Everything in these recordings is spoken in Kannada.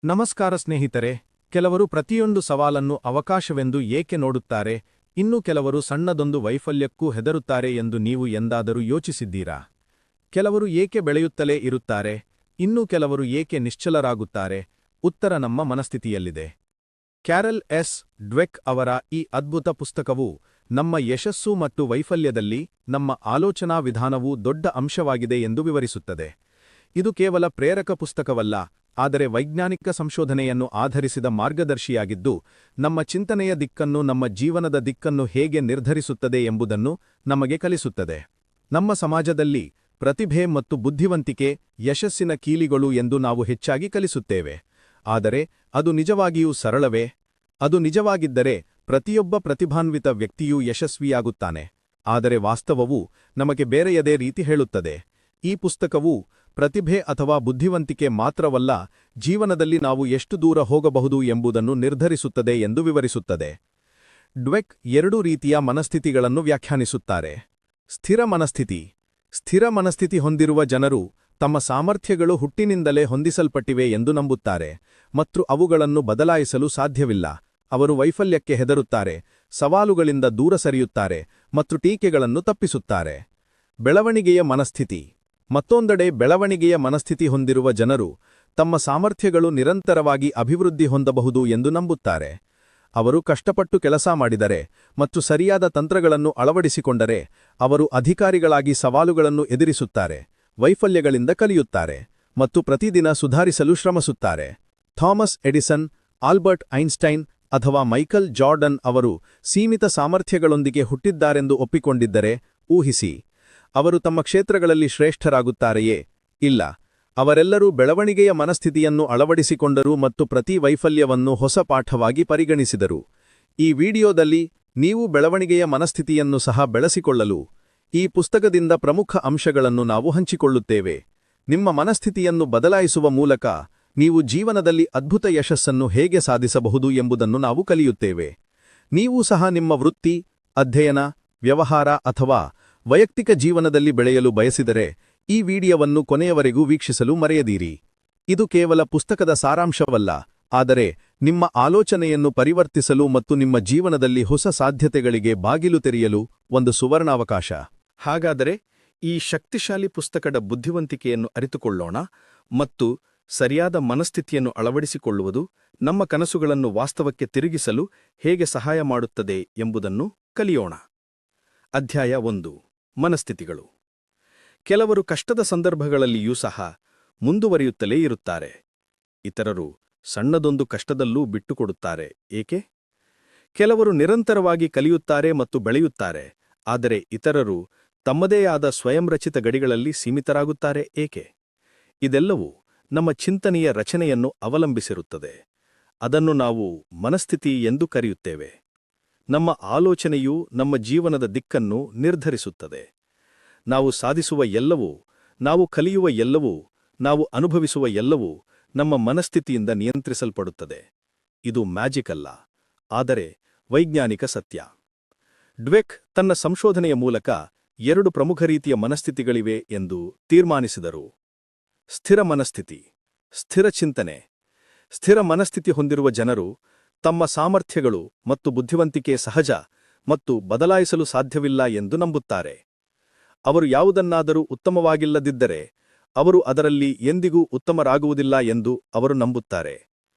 ನಮಸ್ಕಾರ ಸ್ನೇಹಿತರೆ. ಕೆಲವರು ಪ್ರತಿಯೊಂದು ಸವಾಲನ್ನು ಅವಕಾಶವೆಂದು ಏಕೆ ನೋಡುತ್ತಾರೆ, ಇನ್ನು ಕೆಲವರು ಸಣ್ಣದೊಂದು ವೈಫಲ್ಯಕ್ಕೂ ಹೆದರುತ್ತಾರೆ ಎಂದು ನೀವು ಎಂದಾದರೂ ಯೋಚಿಸಿದ್ದೀರಾ? ಕೆಲವರು ಏಕೆ ಬೆಳೆಯುತ್ತಲೇ ಇರುತ್ತಾರೆ, ಇನ್ನೂ ಕೆಲವರು ಏಕೆ ನಿಶ್ಚಲರಾಗುತ್ತಾರೆ? ಉತ್ತರ ನಮ್ಮ ಮನಸ್ಥಿತಿಯಲ್ಲಿದೆ. Carol S. ಡ್ವೆಕ್ ಅವರ ಈ ಅದ್ಭುತ ಪುಸ್ತಕವು ನಮ್ಮ ಯಶಸ್ಸು ಮತ್ತು ವೈಫಲ್ಯದಲ್ಲಿ ನಮ್ಮ ಆಲೋಚನಾ ವಿಧಾನವೂ ದೊಡ್ಡ ಅಂಶವಾಗಿದೆ ಎಂದು ವಿವರಿಸುತ್ತದೆ. ಇದು ಕೇವಲ ಪ್ರೇರಕ ಪುಸ್ತಕವಲ್ಲ, ಆದರೆ ವೈಜ್ಞಾನಿಕ ಸಂಶೋಧನೆಯನ್ನು ಆಧರಿಸಿದ ಮಾರ್ಗದರ್ಶಿಯಾಗಿದ್ದು, ನಮ್ಮ ಚಿಂತನೆಯ ದಿಕ್ಕನ್ನು, ನಮ್ಮ ಜೀವನದ ದಿಕ್ಕನ್ನು ಹೇಗೆ ನಿರ್ಧರಿಸುತ್ತದೆ ಎಂಬುದನ್ನು ನಮಗೆ ಕಲಿಸುತ್ತದೆ. ನಮ್ಮ ಸಮಾಜದಲ್ಲಿ ಪ್ರತಿಭೆ ಮತ್ತು ಬುದ್ಧಿವಂತಿಕೆ ಯಶಸ್ಸಿನ ಕೀಲಿಗಳು ಎಂದು ನಾವು ಹೆಚ್ಚಾಗಿ ಕಲಿಸುತ್ತೇವೆ. ಆದರೆ ಅದು ನಿಜವಾಗಿಯೂ ಸರಳವೇ? ಅದು ನಿಜವಾಗಿದ್ದರೆ ಪ್ರತಿಯೊಬ್ಬ ಪ್ರತಿಭಾನ್ವಿತ ವ್ಯಕ್ತಿಯೂ ಯಶಸ್ವಿಯಾಗುತ್ತಾನೆ. ಆದರೆ ವಾಸ್ತವವು ನಮಗೆ ಬೇರೆಯದೇ ರೀತಿ ಹೇಳುತ್ತದೆ. ಈ ಪುಸ್ತಕವು ಪ್ರತಿಭೆ ಅಥವಾ ಬುದ್ಧಿವಂತಿಕೆ ಮಾತ್ರವಲ್ಲ, ಜೀವನದಲ್ಲಿ ನಾವು ಎಷ್ಟು ದೂರ ಹೋಗಬಹುದು ಎಂಬುದನ್ನು ನಿರ್ಧರಿಸುತ್ತದೆ ಎಂದು ವಿವರಿಸುತ್ತದೆ. ಡ್ವೆಕ್ 2 ರೀತಿಯ ಮನಸ್ಥಿತಿಗಳನ್ನು ವ್ಯಾಖ್ಯಾನಿಸುತ್ತಾರೆ. ಸ್ಥಿರ ಮನಸ್ಥಿತಿ. ಸ್ಥಿರ ಮನಸ್ಥಿತಿ ಹೊಂದಿರುವ ಜನರು ತಮ್ಮ ಸಾಮರ್ಥ್ಯಗಳು ಹುಟ್ಟಿನಿಂದಲೇ ಹೊಂದಿಸಲ್ಪಟ್ಟಿವೆ ಎಂದು ನಂಬುತ್ತಾರೆ ಮತ್ತು ಅವುಗಳನ್ನು ಬದಲಾಯಿಸಲು ಸಾಧ್ಯವಿಲ್ಲ. ಅವರು ವೈಫಲ್ಯಕ್ಕೆ ಹೆದರುತ್ತಾರೆ, ಸವಾಲುಗಳಿಂದ ದೂರ ಸರಿಯುತ್ತಾರೆ ಮತ್ತು ಟೀಕೆಗಳನ್ನು ತಪ್ಪಿಸುತ್ತಾರೆ. ಬೆಳವಣಿಗೆಯ ಮನಸ್ಥಿತಿ. ಮತ್ತೊಂದೆಡೆ ಬೆಳವಣಿಗೆಯ ಮನಸ್ಥಿತಿ ಹೊಂದಿರುವ ಜನರು ತಮ್ಮ ಸಾಮರ್ಥ್ಯಗಳು ನಿರಂತರವಾಗಿ ಅಭಿವೃದ್ಧಿ ಹೊಂದಬಹುದು ಎಂದು ನಂಬುತ್ತಾರೆ. ಅವರು ಕಷ್ಟಪಟ್ಟು ಕೆಲಸ ಮಾಡಿದರೆ ಮತ್ತು ಸರಿಯಾದ ತಂತ್ರಗಳನ್ನು ಅಳವಡಿಸಿಕೊಂಡರೆ ಅವರು ಅಧಿಕಾರಿಗಳಾಗಿ ಸವಾಲುಗಳನ್ನು ಎದುರಿಸುತ್ತಾರೆ, ವೈಫಲ್ಯಗಳಿಂದ ಕಲಿಯುತ್ತಾರೆ ಮತ್ತು ಪ್ರತಿದಿನ ಸುಧಾರಿಸಲು ಶ್ರಮಿಸುತ್ತಾರೆ. ಥಾಮಸ್ ಎಡಿಸನ್, ಆಲ್ಬರ್ಟ್ ಐನ್ಸ್ಟೈನ್ ಅಥವಾ ಮೈಕಲ್ ಜಾರ್ಡನ್ ಅವರು ಸೀಮಿತ ಸಾಮರ್ಥ್ಯಗಳೊಂದಿಗೆ ಹುಟ್ಟಿದ್ದಾರೆಂದು ಒಪ್ಪಿಕೊಂಡಿದ್ದರೆ ಊಹಿಸಿ, ಅವರು ತಮ್ಮ ಕ್ಷೇತ್ರಗಳಲ್ಲಿ ಶ್ರೇಷ್ಠರಾಗುತ್ತಾರೆಯೇ? ಇಲ್ಲ. ಅವರೆಲ್ಲರೂ ಬೆಳವಣಿಗೆಯ ಮನಸ್ಥಿತಿಯನ್ನು ಅಳವಡಿಸಿಕೊಂಡರು ಮತ್ತು ಪ್ರತಿ ವೈಫಲ್ಯವನ್ನು ಹೊಸ ಪಾಠವಾಗಿ ಪರಿಗಣಿಸಿದರು. ಈ ವಿಡಿಯೋದಲ್ಲಿ ನೀವು ಬೆಳವಣಿಗೆಯ ಮನಸ್ಥಿತಿಯನ್ನು ಸಹ ಬೆಳೆಸಿಕೊಳ್ಳಲು ಈ ಪುಸ್ತಕದಿಂದ ಪ್ರಮುಖ ಅಂಶಗಳನ್ನು ನಾವು ಹಂಚಿಕೊಳ್ಳುತ್ತೇವೆ. ನಿಮ್ಮ ಮನಸ್ಥಿತಿಯನ್ನು ಬದಲಾಯಿಸುವ ಮೂಲಕ ನೀವು ಜೀವನದಲ್ಲಿ ಅದ್ಭುತ ಯಶಸ್ಸನ್ನು ಹೇಗೆ ಸಾಧಿಸಬಹುದು ಎಂಬುದನ್ನು ನಾವು ಕಲಿಯುತ್ತೇವೆ. ನೀವು ಸಹ ನಿಮ್ಮ ವೃತ್ತಿ, ಅಧ್ಯಯನ, ವ್ಯವಹಾರ ಅಥವಾ ವೈಯಕ್ತಿಕ ಜೀವನದಲ್ಲಿ ಬೆಳೆಯಲು ಬಯಸಿದರೆ ಈ ವಿಡಿಯೋವನ್ನು ಕೊನೆಯವರೆಗೂ ವೀಕ್ಷಿಸಲು ಮರೆಯದಿರಿ. ಇದು ಕೇವಲ ಪುಸ್ತಕದ ಸಾರಾಂಶವಲ್ಲ, ಆದರೆ ನಿಮ್ಮ ಆಲೋಚನೆಯನ್ನು ಪರಿವರ್ತಿಸಲು ಮತ್ತು ನಿಮ್ಮ ಜೀವನದಲ್ಲಿ ಹೊಸ ಸಾಧ್ಯತೆಗಳಿಗೆ ಬಾಗಿಲು ತೆರೆಯಲು ಒಂದು ಸುವರ್ಣಾವಕಾಶ. ಹಾಗಾದರೆ ಈ ಶಕ್ತಿಶಾಲಿ ಪುಸ್ತಕದ ಬುದ್ಧಿವಂತಿಕೆಯನ್ನು ಅರಿತುಕೊಳ್ಳೋಣ ಮತ್ತು ಸರಿಯಾದ ಮನಸ್ಥಿತಿಯನ್ನು ಅಳವಡಿಸಿಕೊಳ್ಳುವುದು ನಮ್ಮ ಕನಸುಗಳನ್ನು ವಾಸ್ತವಕ್ಕೆ ತಿರುಗಿಸಲು ಹೇಗೆ ಸಹಾಯ ಮಾಡುತ್ತದೆ ಎಂಬುದನ್ನು ಕಲಿಯೋಣ. ಅಧ್ಯಾಯ 1. ಮನಸ್ಥಿತಿಗಳು. ಕೆಲವರು ಕಷ್ಟದ ಸಂದರ್ಭಗಳಲ್ಲಿಯೂ ಸಹ ಮುಂದುವರಿಯುತ್ತಲೇ ಇರುತ್ತಾರೆ. ಇತರರು ಸಣ್ಣದೊಂದು ಕಷ್ಟದಲ್ಲೂ ಬಿಟ್ಟುಕೊಡುತ್ತಾರೆ. ಏಕೆ? ಕೆಲವರು ನಿರಂತರವಾಗಿ ಕಲಿಯುತ್ತಾರೆ ಮತ್ತು ಬೆಳೆಯುತ್ತಾರೆ, ಆದರೆ ಇತರರು ತಮ್ಮದೇ ಆದ ಸ್ವಯಂರಚಿತ ಗಡಿಗಳಲ್ಲಿ ಸೀಮಿತರಾಗುತ್ತಾರೆ. ಏಕೆ? ಇದೆಲ್ಲವೂ ನಮ್ಮ ಚಿಂತನೆಯ ರಚನೆಯನ್ನು ಅವಲಂಬಿಸಿರುತ್ತದೆ. ಅದನ್ನು ನಾವು ಮನಸ್ಥಿತಿ ಎಂದು ಕರೆಯುತ್ತೇವೆ. ನಮ್ಮ ಆಲೋಚನೆಯು ನಮ್ಮ ಜೀವನದ ದಿಕ್ಕನ್ನು ನಿರ್ಧರಿಸುತ್ತದೆ. ನಾವು ಸಾಧಿಸುವ ಎಲ್ಲವೂ, ನಾವು ಕಲಿಯುವ ಎಲ್ಲವೂ, ನಾವು ಅನುಭವಿಸುವ ಎಲ್ಲವೂ ನಮ್ಮ ಮನಸ್ಥಿತಿಯಿಂದ ನಿಯಂತ್ರಿಸಲ್ಪಡುತ್ತದೆ. ಇದು ಮ್ಯಾಜಿಕ್ ಅಲ್ಲ, ಆದರೆ ವೈಜ್ಞಾನಿಕ ಸತ್ಯ. ಡ್ವೆಕ್ ತನ್ನ ಸಂಶೋಧನೆಯ ಮೂಲಕ 2 ಪ್ರಮುಖ ರೀತಿಯ ಮನಸ್ಥಿತಿಗಳಿವೆ ಎಂದು ತೀರ್ಮಾನಿಸಿದರು. ಸ್ಥಿರ ಮನಸ್ಥಿತಿ, ಸ್ಥಿರ ಚಿಂತನೆ. ಸ್ಥಿರ ಮನಸ್ಥಿತಿ ಹೊಂದಿರುವ ಜನರು ತಮ್ಮ ಸಾಮರ್ಥ್ಯಗಳು ಮತ್ತು ಬುದ್ಧಿವಂತಿಕೆ ಸಹಜ ಮತ್ತು ಬದಲಾಯಿಸಲು ಸಾಧ್ಯವಿಲ್ಲ ಎಂದು ನಂಬುತ್ತಾರೆ. ಅವರು ಯಾವುದನ್ನಾದರೂ ಉತ್ತಮವಾಗಿಲ್ಲದಿದ್ದರೆ ಅವರು ಅದರಲ್ಲಿ ಎಂದಿಗೂ ಉತ್ತಮರಾಗುವುದಿಲ್ಲ ಎಂದು ಅವರು ನಂಬುತ್ತಾರೆ.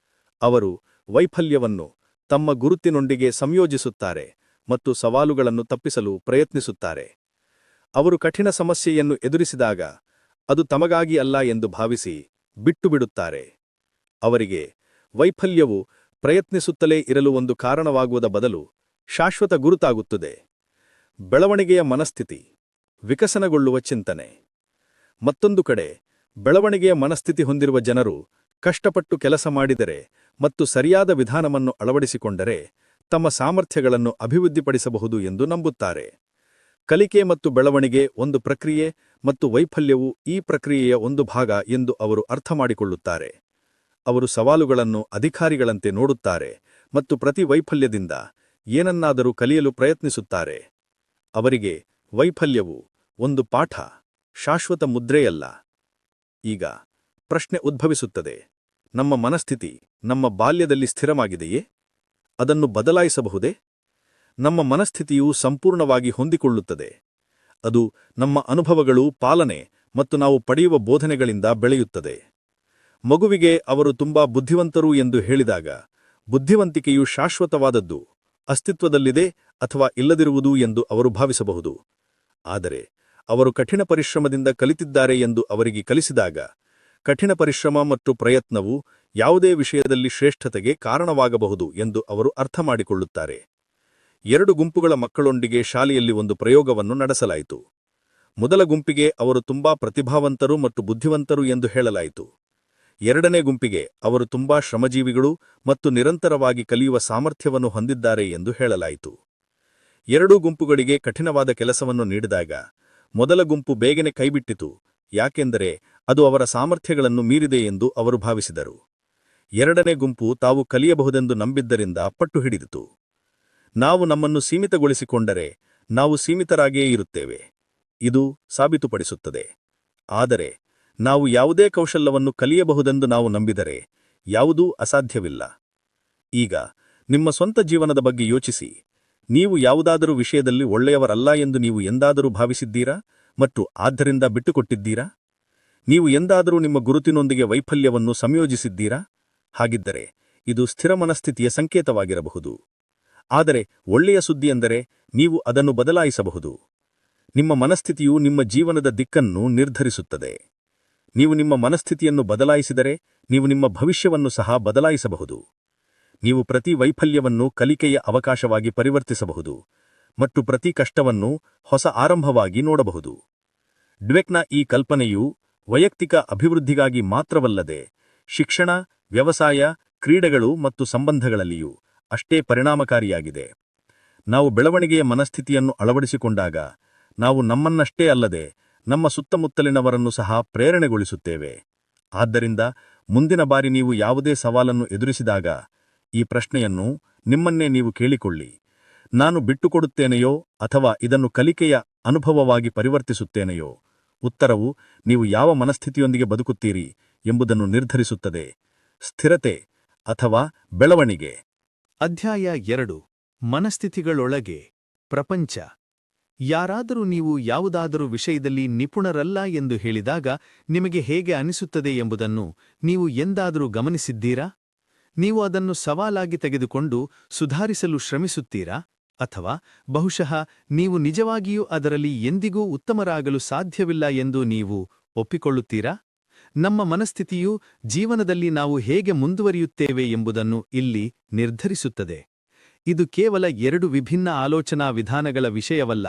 ಅವರು ವೈಫಲ್ಯವನ್ನು ತಮ್ಮ ಗುರುತಿನೊಂದಿಗೆ ಸಂಯೋಜಿಸುತ್ತಾರೆ ಮತ್ತು ಸವಾಲುಗಳನ್ನು ತಪ್ಪಿಸಲು ಪ್ರಯತ್ನಿಸುತ್ತಾರೆ. ಅವರು ಕಠಿಣ ಸಮಸ್ಯೆಯನ್ನು ಎದುರಿಸಿದಾಗ ಅದು ತಮಗಾಗಿ ಅಲ್ಲ ಎಂದು ಭಾವಿಸಿ ಬಿಟ್ಟುಬಿಡುತ್ತಾರೆ. ಅವರಿಗೆ ವೈಫಲ್ಯವು ಪ್ರಯತ್ನಿಸುತ್ತಲೇ ಇರಲು ಒಂದು ಕಾರಣವಾಗುವುದ ಬದಲು ಶಾಶ್ವತ ಗುರುತಾಗುತ್ತದೆ. ಬೆಳವಣಿಗೆಯ ಮನಸ್ಥಿತಿ, ವಿಕಸನಗೊಳ್ಳುವ ಚಿಂತನೆ. ಮತ್ತೊಂದು ಕಡೆ, ಬೆಳವಣಿಗೆಯ ಮನಸ್ಥಿತಿ ಹೊಂದಿರುವ ಜನರು ಕಷ್ಟಪಟ್ಟು ಕೆಲಸ ಮಾಡಿದರೆ ಮತ್ತು ಸರಿಯಾದ ವಿಧಾನವನ್ನು ಅಳವಡಿಸಿಕೊಂಡರೆ ತಮ್ಮ ಸಾಮರ್ಥ್ಯಗಳನ್ನು ಅಭಿವೃದ್ಧಿಪಡಿಸಬಹುದು ಎಂದು ನಂಬುತ್ತಾರೆ. ಕಲಿಕೆ ಮತ್ತು ಬೆಳವಣಿಗೆ ಒಂದು ಪ್ರಕ್ರಿಯೆ ಮತ್ತು ವೈಫಲ್ಯವು ಈ ಪ್ರಕ್ರಿಯೆಯ ಒಂದು ಭಾಗ ಎಂದು ಅವರು ಅರ್ಥಮಾಡಿಕೊಳ್ಳುತ್ತಾರೆ. ಅವರು ಸವಾಲುಗಳನ್ನು ಅಧಿಕಾರಿಗಳಂತೆ ನೋಡುತ್ತಾರೆ ಮತ್ತು ಪ್ರತಿ ವೈಫಲ್ಯದಿಂದ ಏನನ್ನಾದರೂ ಕಲಿಯಲು ಪ್ರಯತ್ನಿಸುತ್ತಾರೆ. ಅವರಿಗೆ ವೈಫಲ್ಯವು ಒಂದು ಪಾಠ, ಶಾಶ್ವತ ಮುದ್ರೆಯಲ್ಲ. ಈಗ ಪ್ರಶ್ನೆ ಉದ್ಭವಿಸುತ್ತದೆ, ನಮ್ಮ ಮನಸ್ಥಿತಿ ನಮ್ಮ ಬಾಲ್ಯದಲ್ಲಿ ಸ್ಥಿರವಾಗಿದೆಯೇ? ಅದನ್ನು ಬದಲಾಯಿಸಬಹುದೇ? ನಮ್ಮ ಮನಸ್ಥಿತಿಯು ಸಂಪೂರ್ಣವಾಗಿ ಹೊಂದಿಕೊಳ್ಳುತ್ತದೆ. ಅದು ನಮ್ಮ ಅನುಭವಗಳು, ಪಾಲನೆ ಮತ್ತು ನಾವು ಪಡೆಯುವ ಬೋಧನೆಗಳಿಂದ ಬೆಳೆಯುತ್ತದೆ. ಮಗುವಿಗೆ ಅವರು ತುಂಬಾ ಬುದ್ಧಿವಂತರು ಎಂದು ಹೇಳಿದಾಗ, ಬುದ್ಧಿವಂತಿಕೆಯು ಶಾಶ್ವತವಾದದ್ದು, ಅಸ್ತಿತ್ವದಲ್ಲಿದೆ ಅಥವಾ ಇಲ್ಲದಿರುವುದು ಎಂದು ಅವರು ಭಾವಿಸಬಹುದು. ಆದರೆ ಅವರು ಕಠಿಣ ಪರಿಶ್ರಮದಿಂದ ಕಲಿತಿದ್ದಾರೆ ಎಂದು ಅವರಿಗೆ ಕಲಿಸಿದಾಗ, ಕಠಿಣ ಪರಿಶ್ರಮ ಮತ್ತು ಪ್ರಯತ್ನವು ಯಾವುದೇ ವಿಷಯದಲ್ಲಿ ಶ್ರೇಷ್ಠತೆಗೆ ಕಾರಣವಾಗಬಹುದು ಎಂದು ಅವರು ಅರ್ಥಮಾಡಿಕೊಳ್ಳುತ್ತಾರೆ. 2 ಗುಂಪುಗಳ ಮಕ್ಕಳೊಂದಿಗೆ ಶಾಲೆಯಲ್ಲಿ ಒಂದು ಪ್ರಯೋಗವನ್ನು ನಡೆಸಲಾಯಿತು. ಮೊದಲ ಗುಂಪಿಗೆ ಅವರು ತುಂಬಾ ಪ್ರತಿಭಾವಂತರು ಮತ್ತು ಬುದ್ಧಿವಂತರು ಎಂದು ಹೇಳಲಾಯಿತು. 2ನೇ ಗುಂಪಿಗೆ ಅವರು ತುಂಬಾ ಶ್ರಮಜೀವಿಗಳು ಮತ್ತು ನಿರಂತರವಾಗಿ ಕಲಿಯುವ ಸಾಮರ್ಥ್ಯವನ್ನು ಹೊಂದಿದ್ದಾರೆ ಎಂದು ಹೇಳಲಾಯಿತು. 2 ಗುಂಪುಗಳಿಗೆ ಕಠಿಣವಾದ ಕೆಲಸವನ್ನು ನೀಡಿದಾಗ, ಮೊದಲ ಗುಂಪು ಬೇಗನೆ ಕೈಬಿಟ್ಟಿತು, ಯಾಕೆಂದರೆ ಅದು ಅವರ ಸಾಮರ್ಥ್ಯಗಳನ್ನು ಮೀರಿದೆ ಎಂದು ಅವರು ಭಾವಿಸಿದರು. 2ನೇ ಗುಂಪು ತಾವು ಕಲಿಯಬಹುದೆಂದು ನಂಬಿದ್ದರಿಂದ ಪಟ್ಟು ಹಿಡಿದಿತು. ನಾವು ನಮ್ಮನ್ನು ಸೀಮಿತಗೊಳಿಸಿಕೊಂಡರೆ ನಾವು ಸೀಮಿತರಾಗಿಯೇ ಇರುತ್ತೇವೆ, ಇದು ಸಾಬೀತುಪಡಿಸುತ್ತದೆ. ಆದರೆ ನಾವು ಯಾವುದೇ ಕೌಶಲ್ಯವನ್ನು ಕಲಿಯಬಹುದೆಂದು ನಾವು ನಂಬಿದರೆ ಯಾವುದೂ ಅಸಾಧ್ಯವಿಲ್ಲ. ಈಗ ನಿಮ್ಮ ಸ್ವಂತ ಜೀವನದ ಬಗ್ಗೆ ಯೋಚಿಸಿ. ನೀವು ಯಾವುದಾದರೂ ವಿಷಯದಲ್ಲಿ ಒಳ್ಳೆಯವರಲ್ಲ ಎಂದು ನೀವು ಎಂದಾದರೂ ಭಾವಿಸಿದ್ದೀರಾ ಮತ್ತು ಆದ್ದರಿಂದ ಬಿಟ್ಟುಕೊಟ್ಟಿದ್ದೀರಾ? ನೀವು ಎಂದಾದರೂ ನಿಮ್ಮ ಗುರುತಿನೊಂದಿಗೆ ವೈಫಲ್ಯವನ್ನು ಸಂಯೋಜಿಸಿದ್ದೀರಾ? ಹಾಗಿದ್ದರೆ ಇದು ಸ್ಥಿರ ಮನಸ್ಥಿತಿಯ ಸಂಕೇತವಾಗಿರಬಹುದು. ಆದರೆ ಒಳ್ಳೆಯ ಸುದ್ದಿಯೆಂದರೆ ನೀವು ಅದನ್ನು ಬದಲಾಯಿಸಬಹುದು. ನಿಮ್ಮ ಮನಸ್ಥಿತಿಯು ನಿಮ್ಮ ಜೀವನದ ದಿಕ್ಕನ್ನು ನಿರ್ಧರಿಸುತ್ತದೆ. ನೀವು ನಿಮ್ಮ ಮನಸ್ಥಿತಿಯನ್ನು ಬದಲಾಯಿಸಿದರೆ ನೀವು ನಿಮ್ಮ ಭವಿಷ್ಯವನ್ನು ಸಹ ಬದಲಾಯಿಸಬಹುದು. ನೀವು ಪ್ರತಿ ವೈಫಲ್ಯವನ್ನು ಕಲಿಕೆಯ ಅವಕಾಶವಾಗಿ ಪರಿವರ್ತಿಸಬಹುದು ಮತ್ತು ಪ್ರತಿ ಕಷ್ಟವನ್ನು ಹೊಸ ಆರಂಭವಾಗಿ ನೋಡಬಹುದು. ಡ್ವೆಕ್ನ ಈ ಕಲ್ಪನೆಯು ವೈಯಕ್ತಿಕ ಅಭಿವೃದ್ಧಿಗಾಗಿ ಮಾತ್ರವಲ್ಲದೆ ಶಿಕ್ಷಣ, ವ್ಯವಸಾಯ, ಕ್ರೀಡೆಗಳು ಮತ್ತು ಸಂಬಂಧಗಳಲ್ಲಿಯೂ ಅಷ್ಟೇ ಪರಿಣಾಮಕಾರಿಯಾಗಿದೆ. ನಾವು ಬೆಳವಣಿಗೆಯ ಮನಸ್ಥಿತಿಯನ್ನು ಅಳವಡಿಸಿಕೊಂಡಾಗ ನಾವು ನಮ್ಮನ್ನಷ್ಟೇ ಅಲ್ಲದೆ ನಮ್ಮ ಸುತ್ತಮುತ್ತಲಿನವರನ್ನು ಸಹ ಪ್ರೇರಣೆಗೊಳಿಸುತ್ತೇವೆ. ಆದ್ದರಿಂದ ಮುಂದಿನ ಬಾರಿ ನೀವು ಯಾವುದೇ ಸವಾಲನ್ನು ಎದುರಿಸಿದಾಗ ಈ ಪ್ರಶ್ನೆಯನ್ನು ನಿಮ್ಮನ್ನೇ ನೀವು ಕೇಳಿಕೊಳ್ಳಿ: ನಾನು ಬಿಟ್ಟುಕೊಡುತ್ತೇನೆಯೋ ಅಥವಾ ಇದನ್ನು ಕಲಿಕೆಯ ಅನುಭವವಾಗಿ ಪರಿವರ್ತಿಸುತ್ತೇನೆಯೋ? ಉತ್ತರವು ನೀವು ಯಾವ ಮನಸ್ಥಿತಿಯೊಂದಿಗೆ ಬದುಕುತ್ತೀರಿ ಎಂಬುದನ್ನು ನಿರ್ಧರಿಸುತ್ತದೆ. ಸ್ಥಿರತೆ ಅಥವಾ ಬೆಳವಣಿಗೆ. ಅಧ್ಯಾಯ 2: ಮನಸ್ಥಿತಿಗಳೊಳಗೆ ಪ್ರಪಂಚ. ಯಾರಾದರೂ ನೀವು ಯಾವುದಾದರೂ ವಿಷಯದಲ್ಲಿ ನಿಪುಣರಲ್ಲ ಎಂದು ಹೇಳಿದಾಗ ನಿಮಗೆ ಹೇಗೆ ಅನಿಸುತ್ತದೆ ಎಂಬುದನ್ನು ನೀವು ಎಂದಾದರೂ ಗಮನಿಸಿದ್ದೀರಾ? ನೀವು ಅದನ್ನು ಸವಾಲಾಗಿ ತೆಗೆದುಕೊಂಡು ಸುಧಾರಿಸಲು ಶ್ರಮಿಸುತ್ತೀರಾ? ಅಥವಾ ಬಹುಶಃ ನೀವು ನಿಜವಾಗಿಯೂ ಅದರಲ್ಲಿ ಎಂದಿಗೂ ಉತ್ತಮರಾಗಲು ಸಾಧ್ಯವಿಲ್ಲ ಎಂದು ನೀವು ಒಪ್ಪಿಕೊಳ್ಳುತ್ತೀರಾ? ನಮ್ಮ ಮನಸ್ಥಿತಿಯು ಜೀವನದಲ್ಲಿ ನಾವು ಹೇಗೆ ಮುಂದುವರಿಯುತ್ತೇವೆ ಎಂಬುದನ್ನು ಇಲ್ಲಿ ನಿರ್ಧರಿಸುತ್ತದೆ. ಇದು ಕೇವಲ 2 ವಿಭಿನ್ನ ಆಲೋಚನಾ ವಿಧಾನಗಳ ವಿಷಯವಲ್ಲ,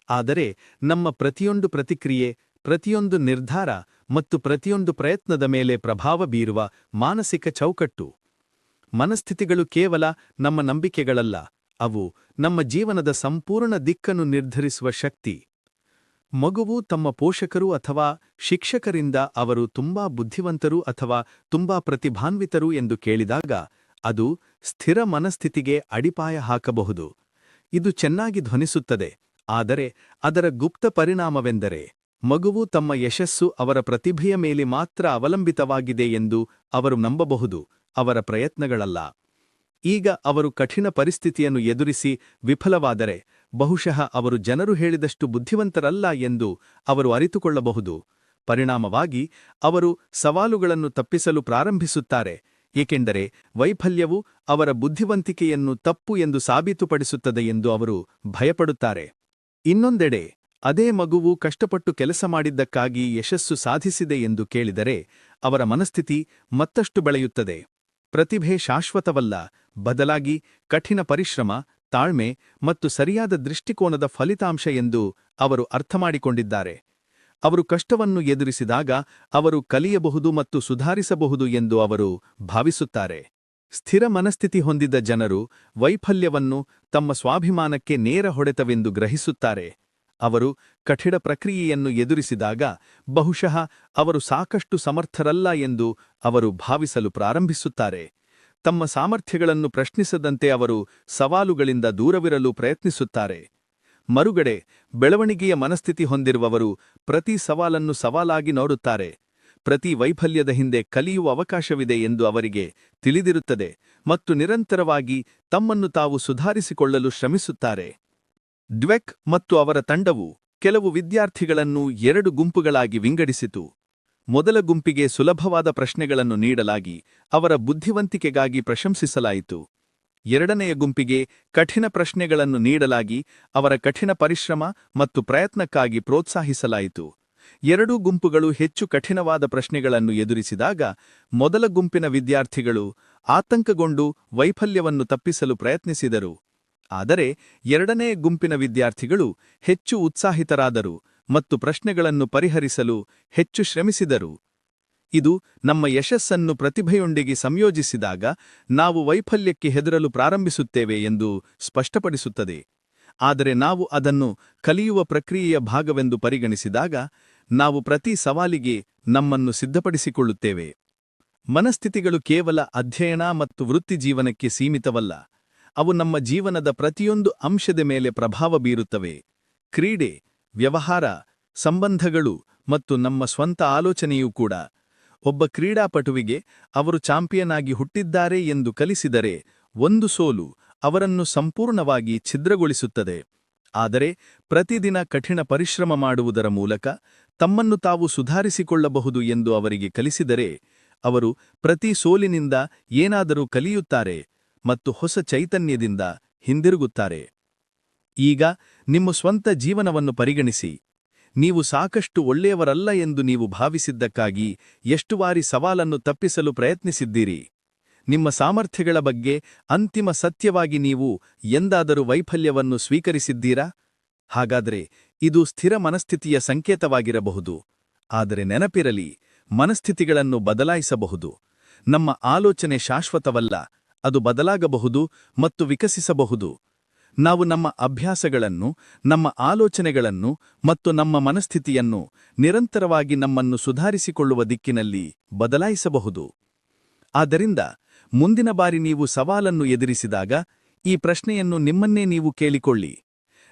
ಆದರೆ ನಮ್ಮ ಪ್ರತಿಯೊಂದು ಪ್ರತಿಕ್ರಿಯೆ, ಪ್ರತಿಯೊಂದು ನಿರ್ಧಾರ ಮತ್ತು ಪ್ರತಿಯೊಂದು ಪ್ರಯತ್ನದ ಮೇಲೆ ಪ್ರಭಾವ ಬೀರುವ ಮಾನಸಿಕ ಚೌಕಟ್ಟು. ಮನಸ್ಥಿತಿಗಳು ಕೇವಲ ನಮ್ಮ ನಂಬಿಕೆಗಳಲ್ಲ, ಅವು ನಮ್ಮ ಜೀವನದ ಸಂಪೂರ್ಣ ದಿಕ್ಕನ್ನು ನಿರ್ಧರಿಸುವ ಶಕ್ತಿ. ಮಗುವು ತಮ್ಮ ಪೋಷಕರು ಅಥವಾ ಶಿಕ್ಷಕರಿಂದ ಅವರು ತುಂಬಾ ಬುದ್ಧಿವಂತರು ಅಥವಾ ತುಂಬಾ ಪ್ರತಿಭಾನ್ವಿತರು ಎಂದು ಕೇಳಿದಾಗ ಅದು ಸ್ಥಿರ ಮನಸ್ಥಿತಿಗೆ ಅಡಿಪಾಯ ಹಾಕಬಹುದು. ಇದು ಚೆನ್ನಾಗಿ ಧ್ವನಿಸುತ್ತದೆ, ಆದರೆ ಅದರ ಗುಪ್ತ ಪರಿಣಾಮವೆಂದರೆ ಮಗುವು ತಮ್ಮ ಯಶಸ್ಸು ಅವರ ಪ್ರತಿಭೆಯ ಮೇಲೆ ಮಾತ್ರ ಅವಲಂಬಿತವಾಗಿದೆ ಎಂದು ಅವರು ನಂಬಬಹುದು, ಅವರ ಪ್ರಯತ್ನಗಳಲ್ಲ. ಈಗ ಅವರು ಕಠಿಣ ಪರಿಸ್ಥಿತಿಯನ್ನು ಎದುರಿಸಿ ವಿಫಲವಾದರೆ ಬಹುಶಃ ಅವರು ಜನರು ಹೇಳಿದಷ್ಟು ಬುದ್ಧಿವಂತರಲ್ಲ ಎಂದು ಅವರು ಅರಿತುಕೊಳ್ಳಬಹುದು. ಪರಿಣಾಮವಾಗಿ ಅವರು ಸವಾಲುಗಳನ್ನು ತಪ್ಪಿಸಲು ಪ್ರಾರಂಭಿಸುತ್ತಾರೆ, ಏಕೆಂದರೆ ವೈಫಲ್ಯವು ಅವರ ಬುದ್ಧಿವಂತಿಕೆಯನ್ನು ತಪ್ಪು ಎಂದು ಸಾಬೀತುಪಡಿಸುತ್ತದೆ ಎಂದು ಅವರು ಭಯಪಡುತ್ತಾರೆ. ಇನ್ನೊಂದೆಡೆ ಅದೇ ಮಗುವು ಕಷ್ಟಪಟ್ಟು ಕೆಲಸ ಮಾಡಿದ್ದಕ್ಕಾಗಿ ಯಶಸ್ಸು ಸಾಧಿಸಿದೆ ಎಂದು ಕೇಳಿದರೆ ಅವರ ಮನಸ್ಥಿತಿ ಮತ್ತಷ್ಟು ಬೆಳೆಯುತ್ತದೆ. ಪ್ರತಿಭೆ ಶಾಶ್ವತವಲ್ಲ, ಬದಲಾಗಿ ಕಠಿಣ ಪರಿಶ್ರಮ, ತಾಳ್ಮೆ ಮತ್ತು ಸರಿಯಾದ ದೃಷ್ಟಿಕೋನದ ಫಲಿತಾಂಶ ಎಂದು ಅವರು ಅರ್ಥಮಾಡಿಕೊಂಡಿದ್ದಾರೆ. ಅವರು ಕಷ್ಟವನ್ನು ಎದುರಿಸಿದಾಗ ಅವರು ಕಲಿಯಬಹುದು ಮತ್ತು ಸುಧಾರಿಸಬಹುದು ಎಂದು ಅವರು ಭಾವಿಸುತ್ತಾರೆ. ಸ್ಥಿರ ಮನಸ್ಥಿತಿ ಹೊಂದಿದ ಜನರು ವೈಫಲ್ಯವನ್ನು ತಮ್ಮ ಸ್ವಾಭಿಮಾನಕ್ಕೆ ನೇರ ಹೊಡೆತವೆಂದು ಗ್ರಹಿಸುತ್ತಾರೆ. ಅವರು ಕಠಿಣ ಪ್ರಕ್ರಿಯೆಯನ್ನು ಎದುರಿಸಿದಾಗ ಬಹುಶಃ ಅವರು ಸಾಕಷ್ಟು ಸಮರ್ಥರಲ್ಲ ಎಂದು ಅವರು ಭಾವಿಸಲು ಪ್ರಾರಂಭಿಸುತ್ತಾರೆ. ತಮ್ಮ ಸಾಮರ್ಥ್ಯಗಳನ್ನು ಪ್ರಶ್ನಿಸದಂತೆ ಅವರು ಸವಾಲುಗಳಿಂದ ದೂರವಿರಲು ಪ್ರಯತ್ನಿಸುತ್ತಾರೆ. ಮರುಗಡೆ ಬೆಳವಣಿಗೆಯ ಮನಸ್ಥಿತಿ ಹೊಂದಿರುವವರು ಪ್ರತಿ ಸವಾಲನ್ನು ಸವಾಲಾಗಿ ನೋಡುತ್ತಾರೆ. ಪ್ರತಿ ವೈಫಲ್ಯದ ಹಿಂದೆ ಕಲಿಯುವ ಅವಕಾಶವಿದೆ ಎಂದು ಅವರಿಗೆ ತಿಳಿದಿರುತ್ತದೆ ಮತ್ತು ನಿರಂತರವಾಗಿ ತಮ್ಮನ್ನು ತಾವು ಸುಧಾರಿಸಿಕೊಳ್ಳಲು ಶ್ರಮಿಸುತ್ತಾರೆ. ಡ್ವೆಕ್ ಮತ್ತು ಅವರ ತಂಡವು ಕೆಲವು ವಿದ್ಯಾರ್ಥಿಗಳನ್ನು 2 ಗುಂಪುಗಳಾಗಿ ವಿಂಗಡಿಸಿತು. ಮೊದಲ ಗುಂಪಿಗೆ ಸುಲಭವಾದ ಪ್ರಶ್ನೆಗಳನ್ನು ನೀಡಲಾಗಿ ಅವರ ಬುದ್ಧಿವಂತಿಕೆಗಾಗಿ ಪ್ರಶಂಸಿಸಲಾಯಿತು. ಎರಡನೆಯ ಗುಂಪಿಗೆ ಕಠಿಣ ಪ್ರಶ್ನೆಗಳನ್ನು ನೀಡಲಾಗಿ ಅವರ ಕಠಿಣ ಪರಿಶ್ರಮ ಮತ್ತು ಪ್ರಯತ್ನಕ್ಕಾಗಿ ಪ್ರೋತ್ಸಾಹಿಸಲಾಯಿತು. ಎರಡೂ ಗುಂಪುಗಳು ಹೆಚ್ಚು ಕಠಿಣವಾದ ಪ್ರಶ್ನೆಗಳನ್ನು ಎದುರಿಸಿದಾಗ ಮೊದಲ ಗುಂಪಿನ ವಿದ್ಯಾರ್ಥಿಗಳು ಆತಂಕಗೊಂಡು ವೈಫಲ್ಯವನ್ನು ತಪ್ಪಿಸಲು ಪ್ರಯತ್ನಿಸಿದರು. ಆದರೆ ಎರಡನೇ ಗುಂಪಿನ ವಿದ್ಯಾರ್ಥಿಗಳು ಹೆಚ್ಚು ಉತ್ಸಾಹಿತರಾದರು ಮತ್ತು ಪ್ರಶ್ನೆಗಳನ್ನು ಪರಿಹರಿಸಲು ಹೆಚ್ಚು ಶ್ರಮಿಸಿದರು. ಇದು ನಮ್ಮ ಯಶಸ್ಸನ್ನು ಪ್ರತಿಭೆಯೊಂದಿಗೆ ಸಂಯೋಜಿಸಿದಾಗ ನಾವು ವೈಫಲ್ಯಕ್ಕೆ ಹೆದರಲು ಪ್ರಾರಂಭಿಸುತ್ತೇವೆ ಎಂದು ಸ್ಪಷ್ಟಪಡಿಸುತ್ತದೆ. ಆದರೆ ನಾವು ಅದನ್ನು ಕಲಿಯುವ ಪ್ರಕ್ರಿಯೆಯ ಭಾಗವೆಂದು ಪರಿಗಣಿಸಿದಾಗ ನಾವು ಪ್ರತಿ ಸವಾಲಿಗೆ ನಮ್ಮನ್ನು ಸಿದ್ಧಪಡಿಸಿಕೊಳ್ಳುತ್ತೇವೆ. ಮನಸ್ಥಿತಿಗಳು ಕೇವಲ ಅಧ್ಯಯನ ಮತ್ತು ವೃತ್ತಿಜೀವನಕ್ಕೆ ಸೀಮಿತವಲ್ಲ, ಅವು ನಮ್ಮ ಜೀವನದ ಪ್ರತಿಯೊಂದು ಅಂಶದ ಮೇಲೆ ಪ್ರಭಾವ ಬೀರುತ್ತವೆ. ಕ್ರೀಡೆ, ವ್ಯವಹಾರ, ಸಂಬಂಧಗಳು ಮತ್ತು ನಮ್ಮ ಸ್ವಂತ ಆಲೋಚನೆಯೂ ಕೂಡ. ಒಬ್ಬ ಕ್ರೀಡಾಪಟುವಿಗೆ ಅವರು ಚಾಂಪಿಯನ್ ಆಗಿ ಹುಟ್ಟಿದ್ದಾರೆ ಎಂದು ಕಲಿಸಿದರೆ ಒಂದು ಸೋಲು ಅವರನ್ನು ಸಂಪೂರ್ಣವಾಗಿ ಛಿದ್ರಗೊಳಿಸುತ್ತದೆ. ಆದರೆ ಪ್ರತಿದಿನ ಕಠಿಣ ಪರಿಶ್ರಮ ಮಾಡುವುದರ ಮೂಲಕ ತಮ್ಮನ್ನು ತಾವು ಸುಧಾರಿಸಿಕೊಳ್ಳಬಹುದು ಎಂದು ಅವರಿಗೆ ಕಲಿಸಿದರೆ ಅವರು ಪ್ರತಿ ಸೋಲಿನಿಂದ ಏನಾದರೂ ಕಲಿಯುತ್ತಾರೆ ಮತ್ತು ಹೊಸ ಚೈತನ್ಯದಿಂದ ಹಿಂದಿರುಗುತ್ತಾರೆ. ಈಗ ನಿಮ್ಮ ಸ್ವಂತ ಜೀವನವನ್ನು ಪರಿಗಣಿಸಿ. ನೀವು ಸಾಕಷ್ಟು ಒಳ್ಳೆಯವರಲ್ಲ ಎಂದು ನೀವು ಭಾವಿಸಿದ್ದಕ್ಕಾಗಿ ಎಷ್ಟು ಬಾರಿ ಸವಾಲನ್ನು ತಪ್ಪಿಸಲು ಪ್ರಯತ್ನಿಸಿದ್ದೀರಿ? ನಿಮ್ಮ ಸಾಮರ್ಥ್ಯಗಳ ಬಗ್ಗೆ ಅಂತಿಮ ಸತ್ಯವಾಗಿ ನೀವು ಎಂದಾದರೂ ವೈಫಲ್ಯವನ್ನು ಸ್ವೀಕರಿಸಿದ್ದೀರಾ? ಹಾಗಾದರೆ ಇದು ಸ್ಥಿರ ಮನಸ್ಥಿತಿಯ ಸಂಕೇತವಾಗಿರಬಹುದು. ಆದರೆ ನೆನಪಿರಲಿ, ಮನಸ್ಥಿತಿಗಳನ್ನು ಬದಲಾಯಿಸಬಹುದು. ನಮ್ಮ ಆಲೋಚನೆ ಶಾಶ್ವತವಲ್ಲ, ಅದು ಬದಲಾಗಬಹುದು ಮತ್ತು ವಿಕಸಿಸಬಹುದು. ನಾವು ನಮ್ಮ ಅಭ್ಯಾಸಗಳನ್ನು, ನಮ್ಮ ಆಲೋಚನೆಗಳನ್ನು ಮತ್ತು ನಮ್ಮ ಮನಸ್ಥಿತಿಯನ್ನು ನಿರಂತರವಾಗಿ ನಮ್ಮನ್ನು ಸುಧಾರಿಸಿಕೊಳ್ಳುವ ದಿಕ್ಕಿನಲ್ಲಿ ಬದಲಾಯಿಸಬಹುದು. ಆದ್ದರಿಂದ ಮುಂದಿನ ಬಾರಿ ನೀವು ಸವಾಲನ್ನು ಎದುರಿಸಿದಾಗ ಈ ಪ್ರಶ್ನೆಯನ್ನು ನಿಮ್ಮನ್ನೇ ನೀವು ಕೇಳಿಕೊಳ್ಳಿ: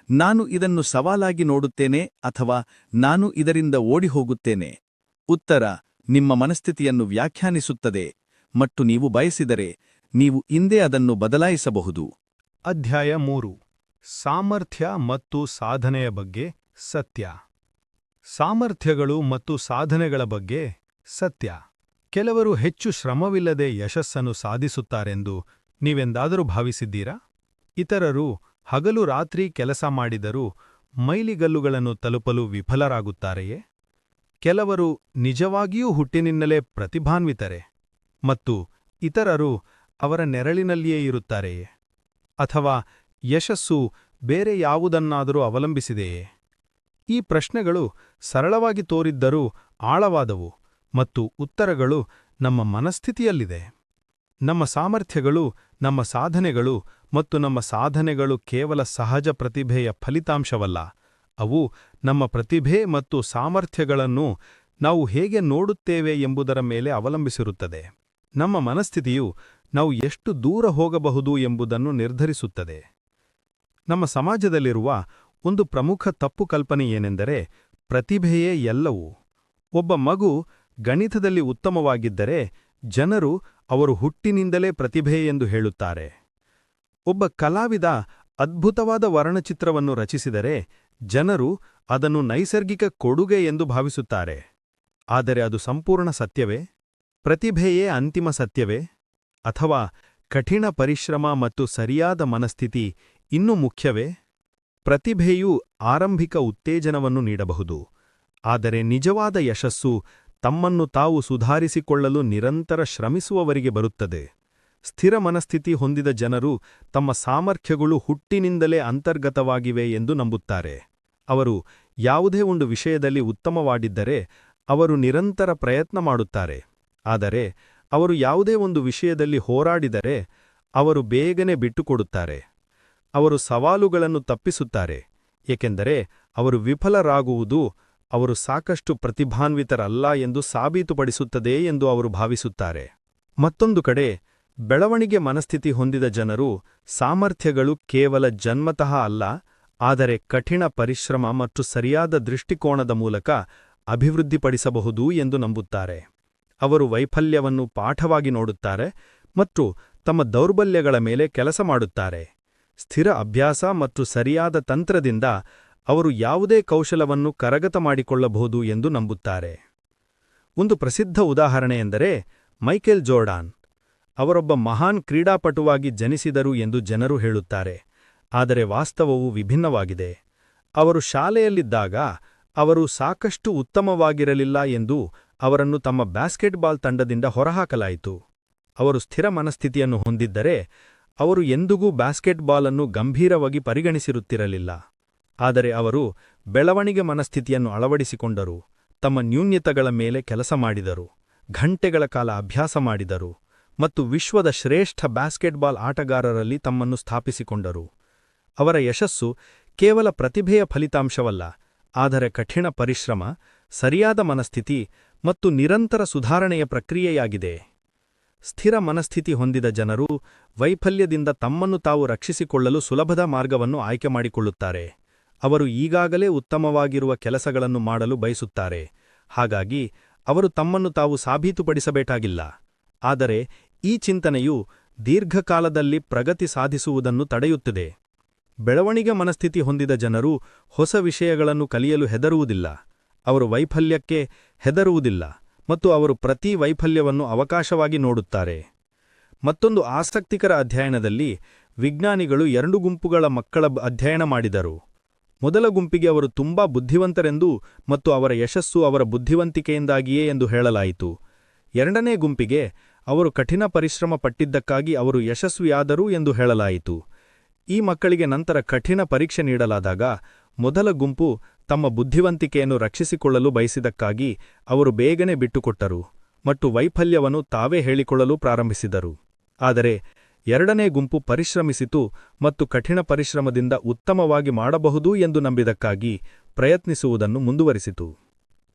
ನಾನು ಇದನ್ನು ಸವಾಲಾಗಿ ನೋಡುತ್ತೇನೆ ಅಥವಾ ನಾನು ಇದರಿಂದ ಓಡಿಹೋಗುತ್ತೇನೆ? ಉತ್ತರ ನಿಮ್ಮ ಮನಸ್ಥಿತಿಯನ್ನು ವ್ಯಾಖ್ಯಾನಿಸುತ್ತದೆ ಮತ್ತು ನೀವು ಬಯಸಿದರೆ ನೀವು ಇಂದೇ ಅದನ್ನು ಬದಲಾಯಿಸಬಹುದು. ಅಧ್ಯಾಯ 3: ಸಾಮರ್ಥ್ಯ ಮತ್ತು ಸಾಧನೆಯ ಬಗ್ಗೆ ಸತ್ಯ. ಸಾಮರ್ಥ್ಯಗಳು ಮತ್ತು ಸಾಧನೆಗಳ ಬಗ್ಗೆ ಸತ್ಯ. ಕೆಲವರು ಹೆಚ್ಚು ಶ್ರಮವಿಲ್ಲದೆ ಯಶಸ್ಸನ್ನು ಸಾಧಿಸುತ್ತಾರೆಂದು ನೀವೆಂದಾದರೂ ಭಾವಿಸಿದ್ದೀರಾ? ಇತರರು ಹಗಲು ರಾತ್ರಿ ಕೆಲಸ ಮಾಡಿದರೂ ಮೈಲಿಗಲ್ಲುಗಳನ್ನು ತಲುಪಲು ವಿಫಲರಾಗುತ್ತಾರೆಯೇ? ಕೆಲವರು ನಿಜವಾಗಿಯೂ ಹುಟ್ಟಿನಿಂದಲೇ ಪ್ರತಿಭಾನ್ವಿತರೆ ಮತ್ತು ಇತರರು ಅವರ ನೆರಳಿನಲ್ಲಿಯೇ ಇರುತ್ತಾರೆಯೇ? ಅಥವಾ ಯಶಸ್ಸು ಬೇರೆ ಯಾವುದನ್ನಾದರೂ ಅವಲಂಬಿಸಿದೆಯೇ? ಈ ಪ್ರಶ್ನೆಗಳು ಸರಳವಾಗಿ ತೋರಿದ್ದರೂ ಆಳವಾದವು ಮತ್ತು ಉತ್ತರಗಳು ನಮ್ಮ ಮನಸ್ಥಿತಿಯಲ್ಲಿದೆ. ನಮ್ಮ ಸಾಮರ್ಥ್ಯಗಳು, ನಮ್ಮ ಸಾಧನೆಗಳು ಮತ್ತು ನಮ್ಮ ಸಾಧನೆಗಳು ಕೇವಲ ಸಹಜ ಪ್ರತಿಭೆಯ ಫಲಿತಾಂಶವಲ್ಲ. ಅವು ನಮ್ಮ ಪ್ರತಿಭೆ ಮತ್ತು ಸಾಮರ್ಥ್ಯಗಳನ್ನು ನಾವು ಹೇಗೆ ನೋಡುತ್ತೇವೆ ಎಂಬುದರ ಮೇಲೆ ಅವಲಂಬಿಸಿರುತ್ತದೆ. ನಮ್ಮ ಮನಸ್ಥಿತಿಯು ನಾವು ಎಷ್ಟು ದೂರ ಹೋಗಬಹುದು ಎಂಬುದನ್ನು ನಿರ್ಧರಿಸುತ್ತದೆ. ನಮ್ಮ ಸಮಾಜದಲ್ಲಿರುವ ಒಂದು ಪ್ರಮುಖ ತಪ್ಪು ಕಲ್ಪನೆ ಏನೆಂದರೆ ಪ್ರತಿಭೆಯೇ ಎಲ್ಲವೂ. ಒಬ್ಬ ಮಗು ಗಣಿತದಲ್ಲಿ ಉತ್ತಮವಾಗಿದ್ದರೆ ಜನರು ಅವರು ಹುಟ್ಟಿನಿಂದಲೇ ಪ್ರತಿಭೆ ಎಂದು ಹೇಳುತ್ತಾರೆ. ಒಬ್ಬ ಕಲಾವಿದ ಅದ್ಭುತವಾದ ವರ್ಣಚಿತ್ರವನ್ನು ರಚಿಸಿದರೆ ಜನರು ಅದನ್ನು ನೈಸರ್ಗಿಕ ಕೊಡುಗೆ ಎಂದು ಭಾವಿಸುತ್ತಾರೆ. ಆದರೆ ಅದು ಸಂಪೂರ್ಣ ಸತ್ಯವೇ? ಪ್ರತಿಭೆಯೇ ಅಂತಿಮ ಸತ್ಯವೇ? ಅಥವಾ ಕಠಿಣ ಪರಿಶ್ರಮ ಮತ್ತು ಸರಿಯಾದ ಮನಸ್ಥಿತಿ ಇನ್ನೂ ಮುಖ್ಯವೇ? ಪ್ರತಿಭೆಯು ಆರಂಭಿಕ ಉತ್ತೇಜನವನ್ನು ನೀಡಬಹುದು, ಆದರೆ ನಿಜವಾದ ಯಶಸ್ಸು ತಮ್ಮನ್ನು ತಾವು ಸುಧಾರಿಸಿಕೊಳ್ಳಲು ನಿರಂತರ ಶ್ರಮಿಸುವವರಿಗೆ ಬರುತ್ತದೆ. ಸ್ಥಿರ ಮನಸ್ಥಿತಿ ಹೊಂದಿದ ಜನರು ತಮ್ಮ ಸಾಮರ್ಥ್ಯಗಳು ಹುಟ್ಟಿನಿಂದಲೇ ಅಂತರ್ಗತವಾಗಿವೆ ಎಂದು ನಂಬುತ್ತಾರೆ. ಅವರು ಯಾವುದೇ ಒಂದು ವಿಷಯದಲ್ಲಿ ಉತ್ತಮವಾಗಿದ್ದರೆ ಅವರು ನಿರಂತರ ಪ್ರಯತ್ನ ಮಾಡುತ್ತಾರೆ. ಆದರೆ ಅವರು ಯಾವುದೇ ಒಂದು ವಿಷಯದಲ್ಲಿ ಹೋರಾಡಿದರೆ ಅವರು ಬೇಗನೆ ಬಿಟ್ಟುಕೊಡುತ್ತಾರೆ. ಅವರು ಸವಾಲುಗಳನ್ನು ತಪ್ಪಿಸುತ್ತಾರೆ, ಏಕೆಂದರೆ ಅವರು ವಿಫಲರಾಗುವುದು ಅವರು ಸಾಕಷ್ಟು ಪ್ರತಿಭಾನ್ವಿತರಲ್ಲ ಎಂದು ಸಾಬೀತುಪಡಿಸುತ್ತದೆ ಎಂದು ಅವರು ಭಾವಿಸುತ್ತಾರೆ. ಮತ್ತೊಂದು ಕಡೆ, ಬೆಳವಣಿಗೆ ಮನಸ್ಥಿತಿ ಹೊಂದಿದ ಜನರು ಸಾಮರ್ಥ್ಯಗಳು ಕೇವಲ ಜನ್ಮತಃ ಅಲ್ಲ, ಆದರೆ ಕಠಿಣ ಪರಿಶ್ರಮ ಮತ್ತು ಸರಿಯಾದ ದೃಷ್ಟಿಕೋನದ ಮೂಲಕ ಅಭಿವೃದ್ಧಿಪಡಿಸಬಹುದು ಎಂದು ನಂಬುತ್ತಾರೆ. ಅವರು ವೈಫಲ್ಯವನ್ನು ಪಾಠವಾಗಿ ನೋಡುತ್ತಾರೆ ಮತ್ತು ತಮ್ಮ ದೌರ್ಬಲ್ಯಗಳ ಮೇಲೆ ಕೆಲಸ ಮಾಡುತ್ತಾರೆ. ಸ್ಥಿರ ಅಭ್ಯಾಸ ಮತ್ತು ಸರಿಯಾದ ತಂತ್ರದಿಂದ ಅವರು ಯಾವುದೇ ಕೌಶಲವನ್ನು ಕರಗತ ಮಾಡಿಕೊಳ್ಳಬಹುದು ಎಂದು ನಂಬುತ್ತಾರೆ. ಒಂದು ಪ್ರಸಿದ್ಧ ಉದಾಹರಣೆಯೆಂದರೆ ಮೈಕೆಲ್ ಜೋರ್ಡಾನ್. ಅವರೊಬ್ಬ ಮಹಾನ್ ಕ್ರೀಡಾಪಟುವಾಗಿ ಜನಿಸಿದರು ಎಂದು ಜನರು ಹೇಳುತ್ತಾರೆ, ಆದರೆ ವಾಸ್ತವವು ವಿಭಿನ್ನವಾಗಿದೆ. ಅವರು ಶಾಲೆಯಲ್ಲಿದ್ದಾಗ ಅವರು ಸಾಕಷ್ಟು ಉತ್ತಮವಾಗಿರಲಿಲ್ಲ ಎಂದು ಅವರನ್ನು ತಮ್ಮ ಬ್ಯಾಸ್ಕೆಟ್ಬಾಲ್ ತಂಡದಿಂದ ಹೊರಹಾಕಲಾಯಿತು. ಅವರು ಸ್ಥಿರ ಮನಸ್ಥಿತಿಯನ್ನು ಹೊಂದಿದ್ದರೆ ಅವರು ಎಂದಿಗೂ ಬ್ಯಾಸ್ಕೆಟ್ಬಾಲ್ ಅನ್ನು ಗಂಭೀರವಾಗಿ ಪರಿಗಣಿಸಿರುತ್ತಿರಲಿಲ್ಲ. ಆದರೆ ಅವರು ಬೆಳವಣಿಗೆ ಮನಸ್ಥಿತಿಯನ್ನು ಅಳವಡಿಸಿಕೊಂಡರು, ತಮ್ಮ ನ್ಯೂನ್ಯತೆಗಳ ಮೇಲೆ ಕೆಲಸ ಮಾಡಿದರು, ಘಂಟೆಗಳ ಕಾಲ ಅಭ್ಯಾಸ ಮಾಡಿದರು ಮತ್ತು ವಿಶ್ವದ ಶ್ರೇಷ್ಠ ಬ್ಯಾಸ್ಕೆಟ್ಬಾಲ್ ಆಟಗಾರರಲ್ಲಿ ತಮ್ಮನ್ನು ಸ್ಥಾಪಿಸಿಕೊಂಡರು. ಅವರ ಯಶಸ್ಸು ಕೇವಲ ಪ್ರತಿಭೆಯ ಫಲಿತಾಂಶವಲ್ಲ, ಆದರೆ ಕಠಿಣ ಪರಿಶ್ರಮ, ಸರಿಯಾದ ಮನಸ್ಥಿತಿ ಮತ್ತು ನಿರಂತರ ಸುಧಾರಣೆಯ ಪ್ರಕ್ರಿಯೆಯಾಗಿದೆ. ಸ್ಥಿರ ಮನಸ್ಥಿತಿ ಹೊಂದಿದ ಜನರು ವೈಫಲ್ಯದಿಂದ ತಮ್ಮನ್ನು ತಾವು ರಕ್ಷಿಸಿಕೊಳ್ಳಲು ಸುಲಭದ ಮಾರ್ಗವನ್ನು ಆಯ್ಕೆ ಮಾಡಿಕೊಳ್ಳುತ್ತಾರೆ. ಅವರು ಈಗಾಗಲೇ ಉತ್ತಮವಾಗಿರುವ ಕೆಲಸಗಳನ್ನು ಮಾಡಲು ಬಯಸುತ್ತಾರೆ, ಹಾಗಾಗಿ ಅವರು ತಮ್ಮನ್ನು ತಾವು ಸಾಬೀತುಪಡಿಸಬೇಕಾಗಿಲ್ಲ. ಆದರೆ ಈ ಚಿಂತನೆಯು ದೀರ್ಘಕಾಲದಲ್ಲಿ ಪ್ರಗತಿ ಸಾಧಿಸುವುದನ್ನು ತಡೆಯುತ್ತದೆ. ಬೆಳವಣಿಗೆ ಮನಸ್ಥಿತಿ ಹೊಂದಿದ ಜನರು ಹೊಸ ವಿಷಯಗಳನ್ನು ಕಲಿಯಲು ಹೆದರುವುದಿಲ್ಲ, ಅವರು ವೈಫಲ್ಯಕ್ಕೆ ಹೆದರುವುದಿಲ್ಲ ಮತ್ತು ಅವರು ಪ್ರತಿ ವೈಫಲ್ಯವನ್ನು ಅವಕಾಶವಾಗಿ ನೋಡುತ್ತಾರೆ. ಮತ್ತೊಂದು ಆಸಕ್ತಿಕರ ಅಧ್ಯಯನದಲ್ಲಿ ವಿಜ್ಞಾನಿಗಳು 2 ಗುಂಪುಗಳ ಮಕ್ಕಳ ಅಧ್ಯಯನ ಮಾಡಿದರು. ಮೊದಲ ಗುಂಪಿಗೆ ಅವರು ತುಂಬಾ ಬುದ್ಧಿವಂತರೆಂದು ಮತ್ತು ಅವರ ಯಶಸ್ಸು ಅವರ ಬುದ್ಧಿವಂತಿಕೆಯಿಂದಾಗಿಯೇ ಎಂದು ಹೇಳಲಾಯಿತು. ಎರಡನೇ ಗುಂಪಿಗೆ ಅವರು ಕಠಿಣ ಪರಿಶ್ರಮ ಪಟ್ಟಿದ್ದಕ್ಕಾಗಿ ಅವರು ಯಶಸ್ವಿಯಾದರು ಎಂದು ಹೇಳಲಾಯಿತು. ಈ ಮಕ್ಕಳಿಗೆ ನಂತರ ಕಠಿಣ ಪರೀಕ್ಷೆ ನೀಡಲಾದಾಗ ಮೊದಲ ಗುಂಪು ತಮ್ಮ ಬುದ್ಧಿವಂತಿಕೆಯನ್ನು ರಕ್ಷಿಸಿಕೊಳ್ಳಲು ಬಯಸಿದಕ್ಕಾಗಿ ಅವರು ಬೇಗನೆ ಬಿಟ್ಟುಕೊಟ್ಟರು ಮತ್ತು ವೈಫಲ್ಯವನ್ನು ತಾವೇ ಹೇಳಿಕೊಳ್ಳಲು ಪ್ರಾರಂಭಿಸಿದರು. ಆದರೆ ಎರಡನೇ ಗುಂಪು ಪರಿಶ್ರಮಿಸಿತು ಮತ್ತು ಕಠಿಣ ಪರಿಶ್ರಮದಿಂದ ಉತ್ತಮವಾಗಿ ಮಾಡಬಹುದು ಎಂದು ನಂಬಿದಕ್ಕಾಗಿ ಪ್ರಯತ್ನಿಸುವುದನ್ನು ಮುಂದುವರಿಸಿತು.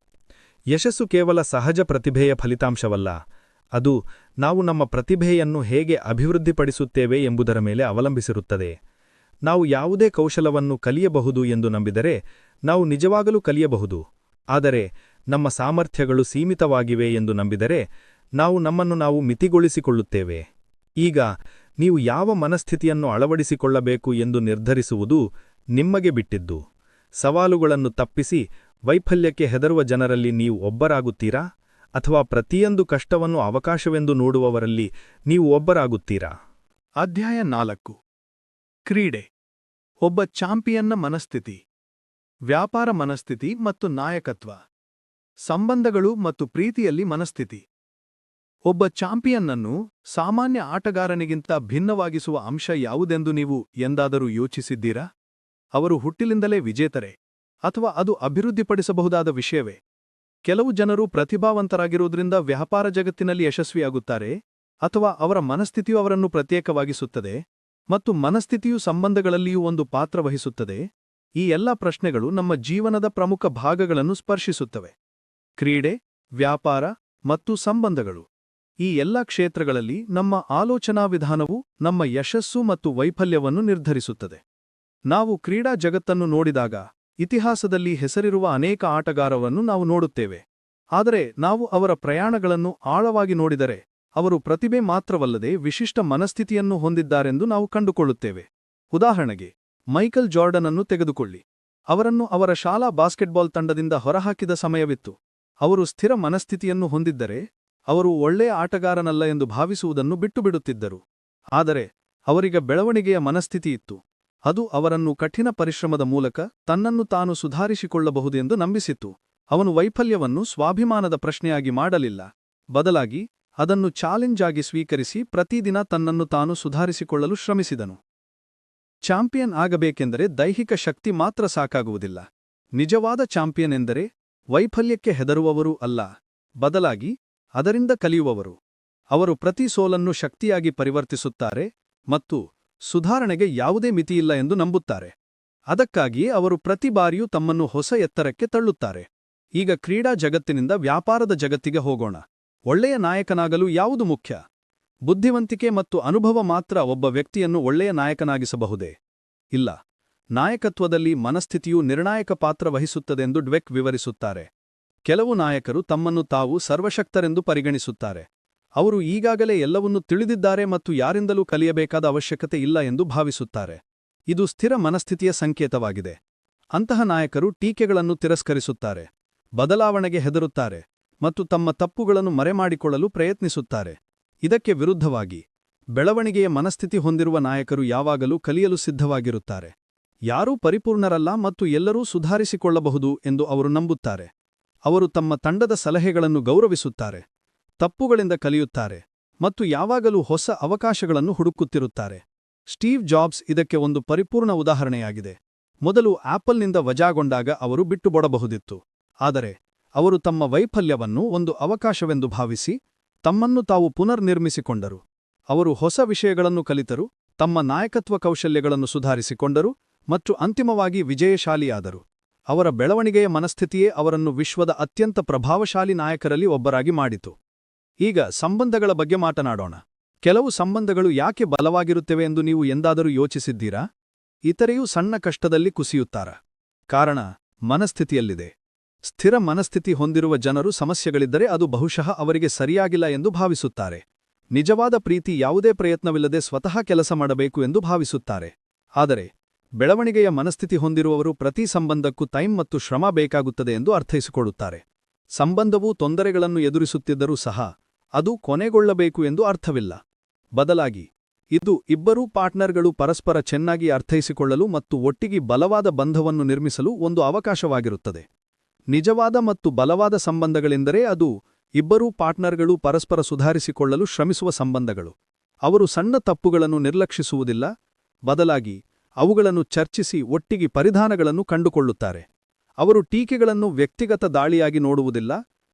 ಯಶಸ್ಸು ಕೇವಲ ಸಹಜ ಪ್ರತಿಭೆಯ ಫಲಿತಾಂಶವಲ್ಲ, ಅದು ನಾವು ನಮ್ಮ ಪ್ರತಿಭೆಯನ್ನು ಹೇಗೆ ಅಭಿವೃದ್ಧಿಪಡಿಸುತ್ತೇವೆ ಎಂಬುದರ ಮೇಲೆ ಅವಲಂಬಿಸಿರುತ್ತದೆ. ನಾವು ಯಾವುದೇ ಕೌಶಲವನ್ನು ಕಲಿಯಬಹುದು ಎಂದು ನಂಬಿದರೆ ನಾವು ನಿಜವಾಗಲೂ ಕಲಿಯಬಹುದು, ಆದರೆ ನಮ್ಮ ಸಾಮರ್ಥ್ಯಗಳು ಸೀಮಿತವಾಗಿವೆ ಎಂದು ನಂಬಿದರೆ ನಾವು ನಮ್ಮನ್ನು ನಾವು ಮಿತಿಗೊಳಿಸಿಕೊಳ್ಳುತ್ತೇವೆ. ಈಗ ನೀವು ಯಾವ ಮನಸ್ಥಿತಿಯನ್ನು ಅಳವಡಿಸಿಕೊಳ್ಳಬೇಕು ಎಂದು ನಿರ್ಧರಿಸುವುದು ನಿಮಗೆ ಬಿಟ್ಟಿದ್ದು. ಸವಾಲುಗಳನ್ನು ತಪ್ಪಿಸಿ ವೈಫಲ್ಯಕ್ಕೆ ಹೆದರುವ ಜನರಲ್ಲಿ ನೀವು ಒಬ್ಬರಾಗುತ್ತೀರಾ, ಅಥವಾ ಪ್ರತಿಯೊಂದು ಕಷ್ಟವನ್ನು ಅವಕಾಶವೆಂದು ನೋಡುವವರಲ್ಲಿ ನೀವು ಒಬ್ಬರಾಗುತ್ತೀರಾ? ಅಧ್ಯಾಯ 4. ಕ್ರೀಡೆ. ಒಬ್ಬ ಚಾಂಪಿಯನ್ನ ಮನಸ್ಥಿತಿ. ವ್ಯಾಪಾರ ಮನಸ್ಥಿತಿ ಮತ್ತು ನಾಯಕತ್ವ. ಸಂಬಂಧಗಳು ಮತ್ತು ಪ್ರೀತಿಯಲ್ಲಿ ಮನಸ್ಥಿತಿ. ಒಬ್ಬ ಚಾಂಪಿಯನ್ನನ್ನು ಸಾಮಾನ್ಯ ಆಟಗಾರನಿಗಿಂತ ಭಿನ್ನವಾಗಿಸುವ ಅಂಶ ಯಾವುದೆಂದು ನೀವು ಎಂದಾದರೂ ಯೋಚಿಸಿದ್ದೀರಾ? ಅವರು ಹುಟ್ಟಿನಿಂದಲೇ ವಿಜೇತರೇ, ಅಥವಾ ಅದು ಅಭಿವೃದ್ಧಿಪಡಿಸಬಹುದಾದ ವಿಷಯವೇ? ಕೆಲವು ಜನರು ಪ್ರತಿಭಾವಂತರಾಗಿರುವುದರಿಂದ ವ್ಯಾಪಾರ ಜಗತ್ತಿನಲ್ಲಿ ಯಶಸ್ವಿಯಾಗುತ್ತಾರೆ, ಅಥವಾ ಅವರ ಮನಸ್ಥಿತಿಯು ಅವರನ್ನು ಪ್ರತ್ಯೇಕವಾಗಿಸುತ್ತದೆ, ಮತ್ತು ಮನಸ್ಥಿತಿಯು ಸಂಬಂಧಗಳಲ್ಲಿಯೂ ಒಂದು ಪಾತ್ರ ವಹಿಸುತ್ತದೆ. ಈ ಎಲ್ಲ ಪ್ರಶ್ನೆಗಳು ನಮ್ಮ ಜೀವನದ ಪ್ರಮುಖ ಭಾಗಗಳನ್ನು ಸ್ಪರ್ಶಿಸುತ್ತವೆ. ಕ್ರೀಡೆ, ವ್ಯಾಪಾರ ಮತ್ತು ಸಂಬಂಧಗಳು. ಈ ಎಲ್ಲ ಕ್ಷೇತ್ರಗಳಲ್ಲಿ ನಮ್ಮ ಆಲೋಚನಾ ವಿಧಾನವು ನಮ್ಮ ಯಶಸ್ಸು ಮತ್ತು ವೈಫಲ್ಯವನ್ನು ನಿರ್ಧರಿಸುತ್ತದೆ. ನಾವು ಕ್ರೀಡಾ ಜಗತ್ತನ್ನು ನೋಡಿದಾಗ ಇತಿಹಾಸದಲ್ಲಿ ಹೆಸರಿರುವ ಅನೇಕ ಆಟಗಾರರನ್ನು ನಾವು ನೋಡುತ್ತೇವೆ. ಆದರೆ ನಾವು ಅವರ ಪ್ರಯಾಣಗಳನ್ನು ಆಳವಾಗಿ ನೋಡಿದರೆ ಅವರು ಪ್ರತಿಭೆ ಮಾತ್ರವಲ್ಲದೆ ವಿಶಿಷ್ಟ ಮನಸ್ಥಿತಿಯನ್ನು ಹೊಂದಿದ್ದಾರೆಂದು ನಾವು ಕಂಡುಕೊಳ್ಳುತ್ತೇವೆ. ಉದಾಹರಣೆಗೆ, ಮೈಕೆಲ್ ಜಾರ್ಡನ್ ಅನ್ನು ತೆಗೆದುಕೊಳ್ಳಿ. ಅವರನ್ನು ಅವರ ಶಾಲಾ ಬಾಸ್ಕೆಟ್ಬಾಲ್ ತಂಡದಿಂದ ಹೊರಹಾಕಿದ ಸಮಯವಿತ್ತು. ಅವರು ಸ್ಥಿರ ಮನಸ್ಥಿತಿಯನ್ನು ಹೊಂದಿದ್ದರೆ ಅವರು ಒಳ್ಳೆಯ ಆಟಗಾರನಲ್ಲ ಎಂದು ಭಾವಿಸುವುದನ್ನು ಬಿಟ್ಟುಬಿಡುತ್ತಿದ್ದರು. ಆದರೆ ಅವರಿಗೆ ಬೆಳವಣಿಗೆಯ ಮನಸ್ಥಿತಿ ಇತ್ತು. ಅದು ಅವರನ್ನು ಕಠಿಣ ಪರಿಶ್ರಮದ ಮೂಲಕ ತನ್ನನ್ನು ತಾನು ಸುಧಾರಿಸಿಕೊಳ್ಳಬಹುದೆಂದು ನಂಬಿಸಿತ್ತು. ಅವನು ವೈಫಲ್ಯವನ್ನು ಸ್ವಾಭಿಮಾನದ ಪ್ರಶ್ನೆಯಾಗಿ ಮಾಡಲಿಲ್ಲ, ಬದಲಾಗಿ ಅದನ್ನು ಚಾಲೆಂಜ್ ಆಗಿ ಸ್ವೀಕರಿಸಿ ಪ್ರತಿದಿನ ತನ್ನನ್ನು ತಾನು ಸುಧಾರಿಸಿಕೊಳ್ಳಲು ಶ್ರಮಿಸಿದನು. ಚಾಂಪಿಯನ್ ಆಗಬೇಕೆಂದರೆ ದೈಹಿಕ ಶಕ್ತಿ ಮಾತ್ರ ಸಾಕಾಗುವುದಿಲ್ಲ. ನಿಜವಾದ ಚಾಂಪಿಯನ್ ಎಂದರೆ ವೈಫಲ್ಯಕ್ಕೆ ಹೆದರುವವರು ಅಲ್ಲ, ಬದಲಾಗಿ ಅದರಿಂದ ಕಲಿಯುವವರು. ಅವರು ಪ್ರತಿ ಸೋಲನ್ನು ಶಕ್ತಿಯಾಗಿ ಪರಿವರ್ತಿಸುತ್ತಾರೆ ಮತ್ತು ಸುಧಾರಣೆಗೆ ಯಾವುದೇ ಮಿತಿಯಿಲ್ಲ ಎಂದು ನಂಬುತ್ತಾರೆ. ಅದಕ್ಕಾಗಿಯೇ ಅವರು ಪ್ರತಿ ಬಾರಿಯೂ ತಮ್ಮನ್ನು ಹೊಸ ಎತ್ತರಕ್ಕೆ ತಳ್ಳುತ್ತಾರೆ. ಈಗ ಕ್ರೀಡಾ ಜಗತ್ತಿನಿಂದ ವ್ಯಾಪಾರದ ಜಗತ್ತಿಗೆ ಹೋಗೋಣ. ಒಳ್ಳೆಯ ನಾಯಕನಾಗಲು ಯಾವುದು ಮುಖ್ಯ? ಬುದ್ಧಿವಂತಿಕೆ ಮತ್ತು ಅನುಭವ ಮಾತ್ರ ಒಬ್ಬ ವ್ಯಕ್ತಿಯನ್ನು ಒಳ್ಳೆಯ ನಾಯಕನಾಗಿಸಬಹುದೇ? ಇಲ್ಲ. ನಾಯಕತ್ವದಲ್ಲಿ ಮನಸ್ಥಿತಿಯು ನಿರ್ಣಾಯಕ ಪಾತ್ರ ವಹಿಸುತ್ತದೆಂದು ಡ್ವೆಕ್ ವಿವರಿಸುತ್ತಾರೆ. ಕೆಲವು ನಾಯಕರು ತಮ್ಮನ್ನು ತಾವು ಸರ್ವಶಕ್ತರೆಂದು ಪರಿಗಣಿಸುತ್ತಾರೆ. ಅವರು ಈಗಾಗಲೇ ಎಲ್ಲವನ್ನೂ ತಿಳಿದಿದ್ದಾರೆ ಮತ್ತು ಯಾರಿಂದಲೂ ಕಲಿಯಬೇಕಾದ ಅವಶ್ಯಕತೆ ಇಲ್ಲ ಎಂದು ಭಾವಿಸುತ್ತಾರೆ. ಇದು ಸ್ಥಿರ ಮನಸ್ಥಿತಿಯ ಸಂಕೇತವಾಗಿದೆ. ಅಂತಹ ನಾಯಕರು ಟೀಕೆಗಳನ್ನು ತಿರಸ್ಕರಿಸುತ್ತಾರೆ, ಬದಲಾವಣೆಗೆ ಹೆದರುತ್ತಾರೆ ಮತ್ತು ತಮ್ಮ ತಪ್ಪುಗಳನ್ನು ಮರೆಮಾಡಿಕೊಳ್ಳಲು ಪ್ರಯತ್ನಿಸುತ್ತಾರೆ. ಇದಕ್ಕೆ ವಿರುದ್ಧವಾಗಿ, ಬೆಳವಣಿಗೆಯ ಮನಸ್ಥಿತಿ ಹೊಂದಿರುವ ನಾಯಕರು ಯಾವಾಗಲೂ ಕಲಿಯಲು ಸಿದ್ಧವಾಗಿರುತ್ತಾರೆ. ಯಾರೂ ಪರಿಪೂರ್ಣರಲ್ಲ ಮತ್ತು ಎಲ್ಲರೂ ಸುಧಾರಿಸಿಕೊಳ್ಳಬಹುದು ಎಂದು ಅವರು ನಂಬುತ್ತಾರೆ. ಅವರು ತಮ್ಮ ತಂಡದ ಸಲಹೆಗಳನ್ನು ಗೌರವಿಸುತ್ತಾರೆ, ತಪ್ಪುಗಳಿಂದ ಕಲಿಯುತ್ತಾರೆ ಮತ್ತು ಯಾವಾಗಲೂ ಹೊಸ ಅವಕಾಶಗಳನ್ನು ಹುಡುಕುತ್ತಿರುತ್ತಾರೆ. ಸ್ಟೀವ್ ಜಾಬ್ಸ್ ಇದಕ್ಕೆ ಒಂದು ಪರಿಪೂರ್ಣ ಉದಾಹರಣೆಯಾಗಿದೆ. ಮೊದಲು ಆಪಲ್ನಿಂದ ವಜಾಗೊಂಡಾಗ ಅವರು ಬಿಟ್ಟುಬಿಡಬಹುದಿತ್ತು. ಆದರೆ ಅವರು ತಮ್ಮ ವೈಫಲ್ಯವನ್ನು ಒಂದು ಅವಕಾಶವೆಂದು ಭಾವಿಸಿ ತಮ್ಮನ್ನು ತಾವು ಪುನರ್ನಿರ್ಮಿಸಿಕೊಂಡರು. ಅವರು ಹೊಸ ವಿಷಯಗಳನ್ನು ಕಲಿತರು, ತಮ್ಮ ನಾಯಕತ್ವ ಕೌಶಲ್ಯಗಳನ್ನು ಸುಧಾರಿಸಿಕೊಂಡರು ಮತ್ತು ಅಂತಿಮವಾಗಿ ವಿಜಯಶಾಲಿಯಾದರು. ಅವರ ಬೆಳವಣಿಗೆಯ ಮನಸ್ಥಿತಿಯೇ ಅವರನ್ನು ವಿಶ್ವದ ಅತ್ಯಂತ ಪ್ರಭಾವಶಾಲಿ ನಾಯಕರಲ್ಲಿ ಒಬ್ಬರಾಗಿ ಮಾಡಿತು. ಈಗ ಸಂಬಂಧಗಳ ಬಗ್ಗೆ ಮಾತನಾಡೋಣ. ಕೆಲವು ಸಂಬಂಧಗಳು ಯಾಕೆ ಬಲವಾಗಿರುತ್ತವೆ ಎಂದು ನೀವು ಎಂದಾದರೂ ಯೋಚಿಸಿದ್ದೀರಾ? ಇತರೆಯೂ ಸಣ್ಣ ಕಷ್ಟದಲ್ಲಿ ಕುಸಿಯುತ್ತಾರ. ಕಾರಣ ಮನಸ್ಥಿತಿಯಲ್ಲಿದೆ. ಸ್ಥಿರ ಮನಸ್ಥಿತಿ ಹೊಂದಿರುವ ಜನರು ಸಮಸ್ಯೆಗಳಿದ್ದರೆ ಅದು ಬಹುಶಃ ಅವರಿಗೆ ಸರಿಯಾಗಿಲ್ಲ ಎಂದು ಭಾವಿಸುತ್ತಾರೆ. ನಿಜವಾದ ಪ್ರೀತಿ ಯಾವುದೇ ಪ್ರಯತ್ನವಿಲ್ಲದೆ ಸ್ವತಃ ಕೆಲಸ ಮಾಡಬೇಕು ಎಂದು ಭಾವಿಸುತ್ತಾರೆ. ಆದರೆ ಬೆಳವಣಿಗೆಯ ಮನಸ್ಥಿತಿ ಹೊಂದಿರುವವರು ಪ್ರತಿ ಸಂಬಂಧಕ್ಕೂ ಟೈಮ್ ಮತ್ತು ಶ್ರಮ ಬೇಕಾಗುತ್ತದೆ ಎಂದು ಅರ್ಥೈಸಿಕೊಳ್ಳುತ್ತಾರೆ. ಸಂಬಂಧವು ತೊಂದರೆಗಳನ್ನು ಎದುರಿಸುತ್ತಿದ್ದರೂ ಸಹ ಅದು ಕೊನೆಗೊಳ್ಳಬೇಕು ಎಂದು ಅರ್ಥವಿಲ್ಲ. ಬದಲಾಗಿ ಇದು ಇಬ್ಬರೂ ಪಾರ್ಟ್ನರ್ಗಳು ಪರಸ್ಪರ ಚೆನ್ನಾಗಿ ಅರ್ಥೈಸಿಕೊಳ್ಳಲು ಮತ್ತು ಒಟ್ಟಿಗೆ ಬಲವಾದ ಬಂಧವನ್ನು ನಿರ್ಮಿಸಲು ಒಂದು ಅವಕಾಶವಾಗಿರುತ್ತದೆ. ನಿಜವಾದ ಮತ್ತು ಬಲವಾದ ಸಂಬಂಧಗಳೆಂದರೆ ಅದು ಇಬ್ಬರೂ ಪಾರ್ಟ್ನರ್ಗಳು ಪರಸ್ಪರ ಸುಧಾರಿಸಿಕೊಳ್ಳಲು ಶ್ರಮಿಸುವ ಸಂಬಂಧಗಳು. ಅವರು ಸಣ್ಣ ತಪ್ಪುಗಳನ್ನು ನಿರ್ಲಕ್ಷಿಸುವುದಿಲ್ಲ, ಬದಲಾಗಿ ಅವುಗಳನ್ನು ಚರ್ಚಿಸಿ ಒಟ್ಟಿಗೆ ಪರಿಧಾನಗಳನ್ನು ಕಂಡುಕೊಳ್ಳುತ್ತಾರೆ. ಅವರು ಟೀಕೆಗಳನ್ನು ವ್ಯಕ್ತಿಗತ ದಾಳಿಯಾಗಿ ನೋಡುವುದಿಲ್ಲ,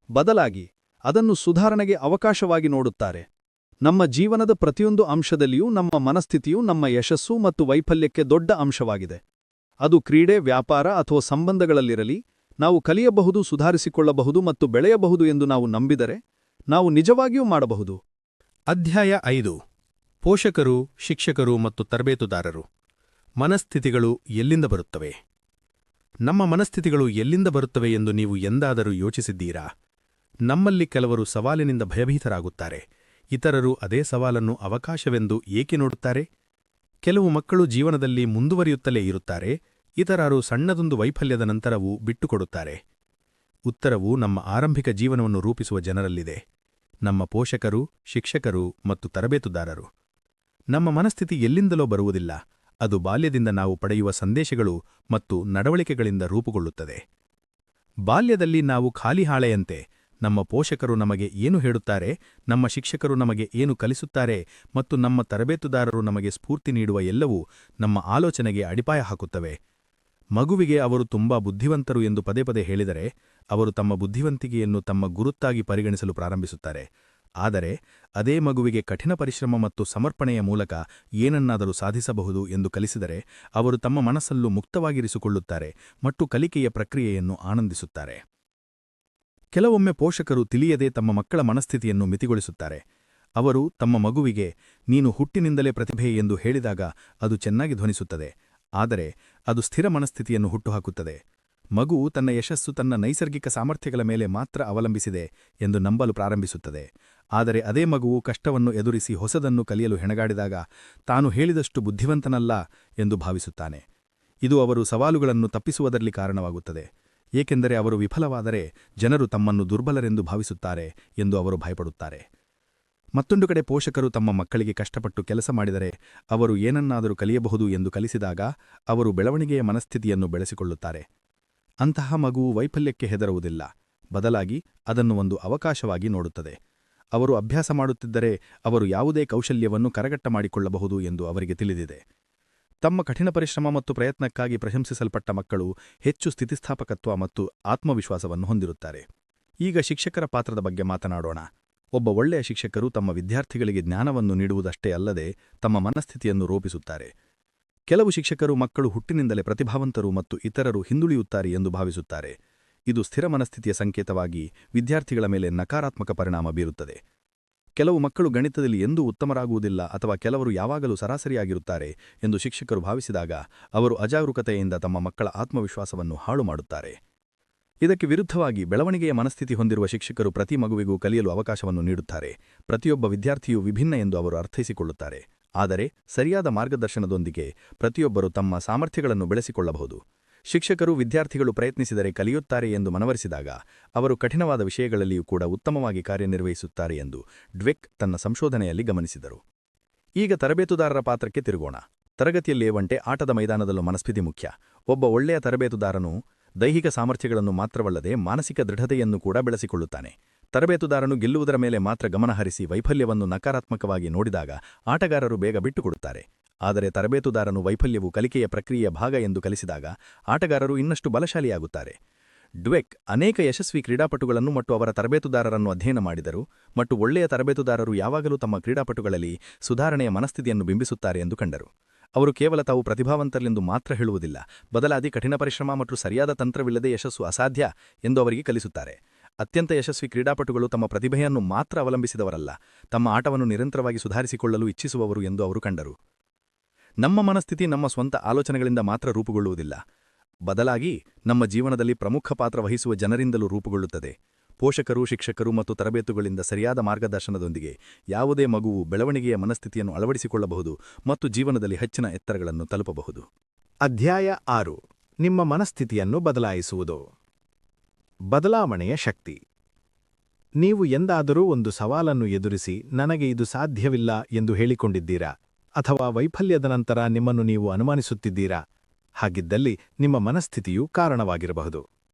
ಬದಲಾಗಿ ಅದನ್ನು ಸುಧಾರಣೆಗೆ ಅವಕಾಶವಾಗಿ ನೋಡುತ್ತಾರೆ. ನಮ್ಮ ಜೀವನದ ಪ್ರತಿಯೊಂದು ಅಂಶದಲ್ಲಿಯೂ ನಮ್ಮ ಮನಸ್ಥಿತಿಯು ನಮ್ಮ ಯಶಸ್ಸು ಮತ್ತು ವೈಫಲ್ಯಕ್ಕೆ ದೊಡ್ಡ ಅಂಶವಾಗಿದೆ. ಅದು ಕ್ರೀಡೆ, ವ್ಯಾಪಾರ ಅಥವಾ ಸಂಬಂಧಗಳಲ್ಲಿರಲಿ, ನಾವು ಕಲಿಯಬಹುದು, ಸುಧಾರಿಸಿಕೊಳ್ಳಬಹುದು ಮತ್ತು ಬೆಳೆಯಬಹುದು ಎಂದು ನಾವು ನಂಬಿದರೆ ನಾವು ನಿಜವಾಗಿಯೂ ಮಾಡಬಹುದು. ಅಧ್ಯಾಯ 5. ಪೋಷಕರು, ಶಿಕ್ಷಕರು ಮತ್ತು ತರಬೇತುದಾರರು. ಮನಸ್ಥಿತಿಗಳು ಎಲ್ಲಿಂದ ಬರುತ್ತವೆ? ನಮ್ಮ ಮನಸ್ಥಿತಿಗಳು ಎಲ್ಲಿಂದ ಬರುತ್ತವೆ ಎಂದು ನೀವು ಎಂದಾದರೂ ಯೋಚಿಸಿದ್ದೀರಾ? ನಮ್ಮಲ್ಲಿ ಕೆಲವರು ಸವಾಲಿನಿಂದ ಭಯಭೀತರಾಗುತ್ತಾರೆ, ಇತರರು ಅದೇ ಸವಾಲನ್ನು ಅವಕಾಶವೆಂದು ಏಕೆ ನೋಡುತ್ತಾರೆ? ಕೆಲವು ಮಕ್ಕಳು ಜೀವನದಲ್ಲಿ ಮುಂದುವರಿಯುತ್ತಲೇ ಇರುತ್ತಾರೆ, ಇತರರು ಸಣ್ಣದೊಂದು ವೈಫಲ್ಯದ ನಂತರವೂ ಬಿಟ್ಟುಕೊಡುತ್ತಾರೆ. ಉತ್ತರವು ನಮ್ಮ ಆರಂಭಿಕ ಜೀವನವನ್ನು ರೂಪಿಸುವ ಜನರಲ್ಲಿದೆ, ನಮ್ಮ ಪೋಷಕರು, ಶಿಕ್ಷಕರು ಮತ್ತು ತರಬೇತುದಾರರು. ನಮ್ಮ ಮನಸ್ಥಿತಿ ಎಲ್ಲಿಂದಲೋ ಬರುವುದಿಲ್ಲ, ಅದು ಬಾಲ್ಯದಿಂದ ನಾವು ಪಡೆಯುವ ಸಂದೇಶಗಳು ಮತ್ತು ನಡವಳಿಕೆಗಳಿಂದ ರೂಪುಗೊಳ್ಳುತ್ತದೆ. ಬಾಲ್ಯದಲ್ಲಿ ನಾವು ಖಾಲಿ ಹಾಳೆಯಂತೆ. ನಮ್ಮ ಪೋಷಕರು ನಮಗೆ ಏನು ಹೇಳುತ್ತಾರೆ, ನಮ್ಮ ಶಿಕ್ಷಕರು ನಮಗೆ ಏನು ಕಲಿಸುತ್ತಾರೆ ಮತ್ತು ನಮ್ಮ ತರಬೇತುದಾರರು ನಮಗೆ ಸ್ಫೂರ್ತಿ ನೀಡುವ ಎಲ್ಲವೂ ನಮ್ಮ ಆಲೋಚನೆಗೆ ಅಡಿಪಾಯ ಹಾಕುತ್ತವೆ. ಮಗುವಿಗೆ ಅವರು ತುಂಬಾ ಬುದ್ಧಿವಂತರು ಎಂದು ಪದೇ ಪದೇ ಹೇಳಿದರೆ ಅವರು ತಮ್ಮ ಬುದ್ಧಿವಂತಿಕೆಯನ್ನು ತಮ್ಮ ಗುರುತಾಗಿ ಪರಿಗಣಿಸಲು ಪ್ರಾರಂಭಿಸುತ್ತಾರೆ. ಆದರೆ ಅದೇ ಮಗುವಿಗೆ ಕಠಿಣ ಪರಿಶ್ರಮ ಮತ್ತು ಸಮರ್ಪಣೆಯ ಮೂಲಕ ಏನನ್ನಾದರೂ ಸಾಧಿಸಬಹುದು ಎಂದು ಕಲಿಸಿದರೆ ಅವರು ತಮ್ಮ ಮನಸ್ಸಲ್ಲೂ ಮುಕ್ತವಾಗಿರಿಸಿಕೊಳ್ಳುತ್ತಾರೆ ಮತ್ತು ಕಲಿಕೆಯ ಪ್ರಕ್ರಿಯೆಯನ್ನು ಆನಂದಿಸುತ್ತಾರೆ. ಕೆಲವೊಮ್ಮೆ ಪೋಷಕರು ತಿಳಿಯದೆ ತಮ್ಮ ಮಕ್ಕಳ ಮನಸ್ಥಿತಿಯನ್ನು ಮಿತಿಗೊಳಿಸುತ್ತಾರೆ. ಅವರು ತಮ್ಮ ಮಗುವಿಗೆ ನೀನು ಹುಟ್ಟಿನಿಂದಲೇ ಪ್ರತಿಭೆ ಎಂದು ಹೇಳಿದಾಗ ಅದು ಚೆನ್ನಾಗಿ ಧ್ವನಿಸುತ್ತದೆ, ಆದರೆ ಅದು ಸ್ಥಿರ ಮನಸ್ಥಿತಿಯನ್ನು ಹುಟ್ಟುಹಾಕುತ್ತದೆ. ಮಗುವು ತನ್ನ ಯಶಸ್ಸು ತನ್ನ ನೈಸರ್ಗಿಕ ಸಾಮರ್ಥ್ಯಗಳ ಮೇಲೆ ಮಾತ್ರ ಅವಲಂಬಿಸಿದೆ ಎಂದು ನಂಬಲು ಪ್ರಾರಂಭಿಸುತ್ತದೆ. ಆದರೆ ಅದೇ ಮಗುವು ಕಷ್ಟವನ್ನು ಎದುರಿಸಿ ಹೊಸದನ್ನು ಕಲಿಯಲು ಹೆಣಗಾಡಿದಾಗ ತಾನು ಹೇಳಿದಷ್ಟು ಬುದ್ಧಿವಂತನಲ್ಲ ಎಂದು ಭಾವಿಸುತ್ತಾನೆ. ಇದು ಅವರು ಸವಾಲುಗಳನ್ನು ತಪ್ಪಿಸುವುದರಲ್ಲಿ ಕಾರಣವಾಗುತ್ತದೆ, ಏಕೆಂದರೆ ಅವರು ವಿಫಲವಾದರೆ ಜನರು ತಮ್ಮನ್ನು ದುರ್ಬಲರೆಂದು ಭಾವಿಸುತ್ತಾರೆ ಎಂದು ಅವರು ಭಯಪಡುತ್ತಾರೆ. ಮತ್ತೊಂದು ಕಡೆ ಪೋಷಕರು ತಮ್ಮ ಮಕ್ಕಳಿಗೆ ಕಷ್ಟಪಟ್ಟು ಕೆಲಸ ಮಾಡಿದರೆ ಅವರು ಏನನ್ನಾದರೂ ಕಲಿಯಬಹುದು ಎಂದು ಕಲಿಸಿದಾಗ ಅವರು ಬೆಳವಣಿಗೆಯ ಮನಸ್ಥಿತಿಯನ್ನು ಬೆಳೆಸಿಕೊಳ್ಳುತ್ತಾರೆ. ಅಂತಹ ಮಗುವು ವೈಫಲ್ಯಕ್ಕೆ ಹೆದರುವುದಿಲ್ಲ, ಬದಲಾಗಿ ಅದನ್ನು ಒಂದು ಅವಕಾಶವಾಗಿ ನೋಡುತ್ತದೆ. ಅವರು ಅಭ್ಯಾಸ ಮಾಡುತ್ತಿದ್ದರೆ ಅವರು ಯಾವುದೇ ಕೌಶಲ್ಯವನ್ನು ಕರಗಟ್ಟ ಮಾಡಿಕೊಳ್ಳಬಹುದು ಎಂದು ಅವರಿಗೆ ತಿಳಿದಿದೆ. ತಮ್ಮ ಕಠಿಣ ಪರಿಶ್ರಮ ಮತ್ತು ಪ್ರಯತ್ನಕ್ಕಾಗಿ ಪ್ರಶಂಸಿಸಲ್ಪಟ್ಟ ಮಕ್ಕಳು ಹೆಚ್ಚು ಸ್ಥಿತಿಸ್ಥಾಪಕತ್ವ ಮತ್ತು ಆತ್ಮವಿಶ್ವಾಸವನ್ನು ಹೊಂದಿರುತ್ತಾರೆ. ಈಗ ಶಿಕ್ಷಕರ ಪಾತ್ರದ ಬಗ್ಗೆ ಮಾತನಾಡೋಣ. ಒಬ್ಬ ಒಳ್ಳೆಯ ಶಿಕ್ಷಕರು ತಮ್ಮ ವಿದ್ಯಾರ್ಥಿಗಳಿಗೆ ಜ್ಞಾನವನ್ನು ನೀಡುವುದಷ್ಟೇ ಅಲ್ಲದೆ ತಮ್ಮ ಮನಸ್ಥಿತಿಯನ್ನು ರೂಪಿಸುತ್ತಾರೆ. ಕೆಲವು ಶಿಕ್ಷಕರು ಮಕ್ಕಳು ಹುಟ್ಟಿನಿಂದಲೇ ಪ್ರತಿಭಾವಂತರು ಮತ್ತು ಇತರರು ಹಿಂದುಳಿಯುತ್ತಾರೆ ಎಂದು ಭಾವಿಸುತ್ತಾರೆ. ಇದು ಸ್ಥಿರ ಮನಸ್ಥಿತಿಯ ಸಂಕೇತವಾಗಿ ವಿದ್ಯಾರ್ಥಿಗಳ ಮೇಲೆ ನಕಾರಾತ್ಮಕ ಪರಿಣಾಮ ಬೀರುತ್ತದೆ. ಕೆಲವು ಮಕ್ಕಳು ಗಣಿತದಲ್ಲಿ ಎಂದೂ ಉತ್ತಮರಾಗುವುದಿಲ್ಲ ಅಥವಾ ಕೆಲವರು ಯಾವಾಗಲೂ ಸರಾಸರಿಯಾಗಿರುತ್ತಾರೆ ಎಂದು ಶಿಕ್ಷಕರು ಭಾವಿಸಿದಾಗ ಅವರು ಅಜಾಗರೂಕತೆಯಿಂದ ತಮ್ಮ ಮಕ್ಕಳ ಆತ್ಮವಿಶ್ವಾಸವನ್ನು ಹಾಳು ಮಾಡುತ್ತಾರೆ. ಇದಕ್ಕೆ ವಿರುದ್ಧವಾಗಿ ಬೆಳವಣಿಗೆಯ ಮನಸ್ಥಿತಿ ಹೊಂದಿರುವ ಶಿಕ್ಷಕರು ಪ್ರತಿ ಮಗುವಿಗೂ ಕಲಿಯಲು ಅವಕಾಶವನ್ನು ನೀಡುತ್ತಾರೆ. ಪ್ರತಿಯೊಬ್ಬ ವಿದ್ಯಾರ್ಥಿಯೂ ವಿಭಿನ್ನ ಎಂದು ಅವರು ಅರ್ಥೈಸಿಕೊಳ್ಳುತ್ತಾರೆ. ಆದರೆ ಸರಿಯಾದ ಮಾರ್ಗದರ್ಶನದೊಂದಿಗೆ ಪ್ರತಿಯೊಬ್ಬರು ತಮ್ಮ ಸಾಮರ್ಥ್ಯಗಳನ್ನು ಬೆಳೆಸಿಕೊಳ್ಳಬಹುದು. ಶಿಕ್ಷಕರು ವಿದ್ಯಾರ್ಥಿಗಳು ಪ್ರಯತ್ನಿಸಿದರೆ ಕಲಿಯುತ್ತಾರೆ ಎಂದು ಮನವರಿಸಿದಾಗ ಅವರು ಕಠಿಣವಾದ ವಿಷಯಗಳಲ್ಲಿಯೂ ಕೂಡ ಉತ್ತಮವಾಗಿ ಕಾರ್ಯನಿರ್ವಹಿಸುತ್ತಾರೆ ಎಂದು ಡ್ವೆಕ್ ತನ್ನ ಸಂಶೋಧನೆಯಲ್ಲಿ ಗಮನಿಸಿದರು. ಈಗ ತರಬೇತುದಾರರ ಪಾತ್ರಕ್ಕೆ ತಿರುಗೋಣ. ತರಗತಿಯಲ್ಲೇವಂಟೆ ಆಟದ ಮೈದಾನದಲ್ಲೂ ಮನಸ್ಥಿತಿ ಮುಖ್ಯ. ಒಬ್ಬ ಒಳ್ಳೆಯ ತರಬೇತುದಾರನು ದೈಹಿಕ ಸಾಮರ್ಥ್ಯಗಳನ್ನು ಮಾತ್ರವಲ್ಲದೆ ಮಾನಸಿಕ ದೃಢತೆಯನ್ನು ಕೂಡ ಬೆಳೆಸಿಕೊಳ್ಳುತ್ತಾನೆ. ತರಬೇತುದಾರನು ಗೆಲ್ಲುವುದರ ಮೇಲೆ ಮಾತ್ರ ಗಮನಹರಿಸಿ ವೈಫಲ್ಯವನ್ನು ನಕಾರಾತ್ಮಕವಾಗಿ ನೋಡಿದಾಗ ಆಟಗಾರರು ಬೇಗ ಬಿಟ್ಟುಕೊಡುತ್ತಾರೆ. ಆದರೆ ತರಬೇತುದಾರನು ವೈಫಲ್ಯವು ಕಲಿಕೆಯ ಪ್ರಕ್ರಿಯೆಯ ಭಾಗ ಎಂದು ಕಲಿಸಿದಾಗ ಆಟಗಾರರು ಇನ್ನಷ್ಟು ಬಲಶಾಲಿಯಾಗುತ್ತಾರೆ. ಡ್ವೆಕ್ ಅನೇಕ ಯಶಸ್ವಿ ಕ್ರೀಡಾಪಟುಗಳನ್ನು ಮತ್ತು ಅವರ ತರಬೇತುದಾರರನ್ನು ಅಧ್ಯಯನ ಮಾಡಿದರು ಮತ್ತು ಒಳ್ಳೆಯ ತರಬೇತುದಾರರು ಯಾವಾಗಲೂ ತಮ್ಮ ಕ್ರೀಡಾಪಟುಗಳಲ್ಲಿ ಸುಧಾರಣೆಯ ಮನಸ್ಥಿತಿಯನ್ನು ಬಿಂಬಿಸುತ್ತಾರೆ ಎಂದು ಕಂಡರು. ಅವರು ಕೇವಲ ತಾವು ಪ್ರತಿಭಾವಂತರೆಂದು ಮಾತ್ರ ಹೇಳುವುದಿಲ್ಲ, ಬದಲಾಗಿ ಕಠಿಣ ಪರಿಶ್ರಮ ಮತ್ತು ಸರಿಯಾದ ತಂತ್ರವಿಲ್ಲದೆ ಯಶಸ್ಸು ಅಸಾಧ್ಯ ಎಂದು ಅವರಿಗೆ ಕಲಿಸುತ್ತಾರೆ. ಅತ್ಯಂತ ಯಶಸ್ವಿ ಕ್ರೀಡಾಪಟುಗಳು ತಮ್ಮ ಪ್ರತಿಭೆಯನ್ನು ಮಾತ್ರ ಅವಲಂಬಿಸಿದವರಲ್ಲ, ತಮ್ಮ ಆಟವನ್ನು ನಿರಂತರವಾಗಿ ಸುಧಾರಿಸಿಕೊಳ್ಳಲು ಇಚ್ಛಿಸುವವರು ಎಂದು ಅವರು ಕಂಡರು. ನಮ್ಮ ಮನಸ್ಥಿತಿ ನಮ್ಮ ಸ್ವಂತ ಆಲೋಚನೆಗಳಿಂದ ಮಾತ್ರ ರೂಪುಗೊಳ್ಳುವುದಿಲ್ಲ, ಬದಲಾಗಿ ನಮ್ಮ ಜೀವನದಲ್ಲಿ ಪ್ರಮುಖ ಪಾತ್ರ ವಹಿಸುವ ಜನರಿಂದಲೂ ರೂಪುಗೊಳ್ಳುತ್ತದೆ. ಪೋಷಕರು, ಶಿಕ್ಷಕರು ಮತ್ತು ತರಬೇತುಗಳಿಂದ ಸರಿಯಾದ ಮಾರ್ಗದರ್ಶನದೊಂದಿಗೆ ಯಾವುದೇ ಮಗುವು ಬೆಳವಣಿಗೆಯ ಮನಸ್ಥಿತಿಯನ್ನು ಅಳವಡಿಸಿಕೊಳ್ಳಬಹುದು ಮತ್ತು ಜೀವನದಲ್ಲಿ ಹೆಚ್ಚಿನ ಎತ್ತರಗಳನ್ನು ತಲುಪಬಹುದು. ಅಧ್ಯಾಯ 6. ನಿಮ್ಮ ಮನಸ್ಥಿತಿಯನ್ನು ಬದಲಾಯಿಸುವುದು. ಬದಲಾವಣೆಯ ಶಕ್ತಿ. ನೀವು ಎಂದಾದರೂ ಒಂದು ಸವಾಲನ್ನು ಎದುರಿಸಿ ನನಗೆ ಇದು ಸಾಧ್ಯವಿಲ್ಲ ಎಂದು ಹೇಳಿಕೊಂಡಿದ್ದೀರಾ? ಅಥವಾ ವೈಫಲ್ಯದ ನಂತರ ನಿಮ್ಮನ್ನು ನೀವು ಅನುಮಾನಿಸುತ್ತಿದ್ದೀರಾ? ಹಾಗಿದ್ದಲ್ಲಿ ನಿಮ್ಮ ಮನಸ್ಥಿತಿಯು ಕಾರಣವಾಗಿರಬಹುದು.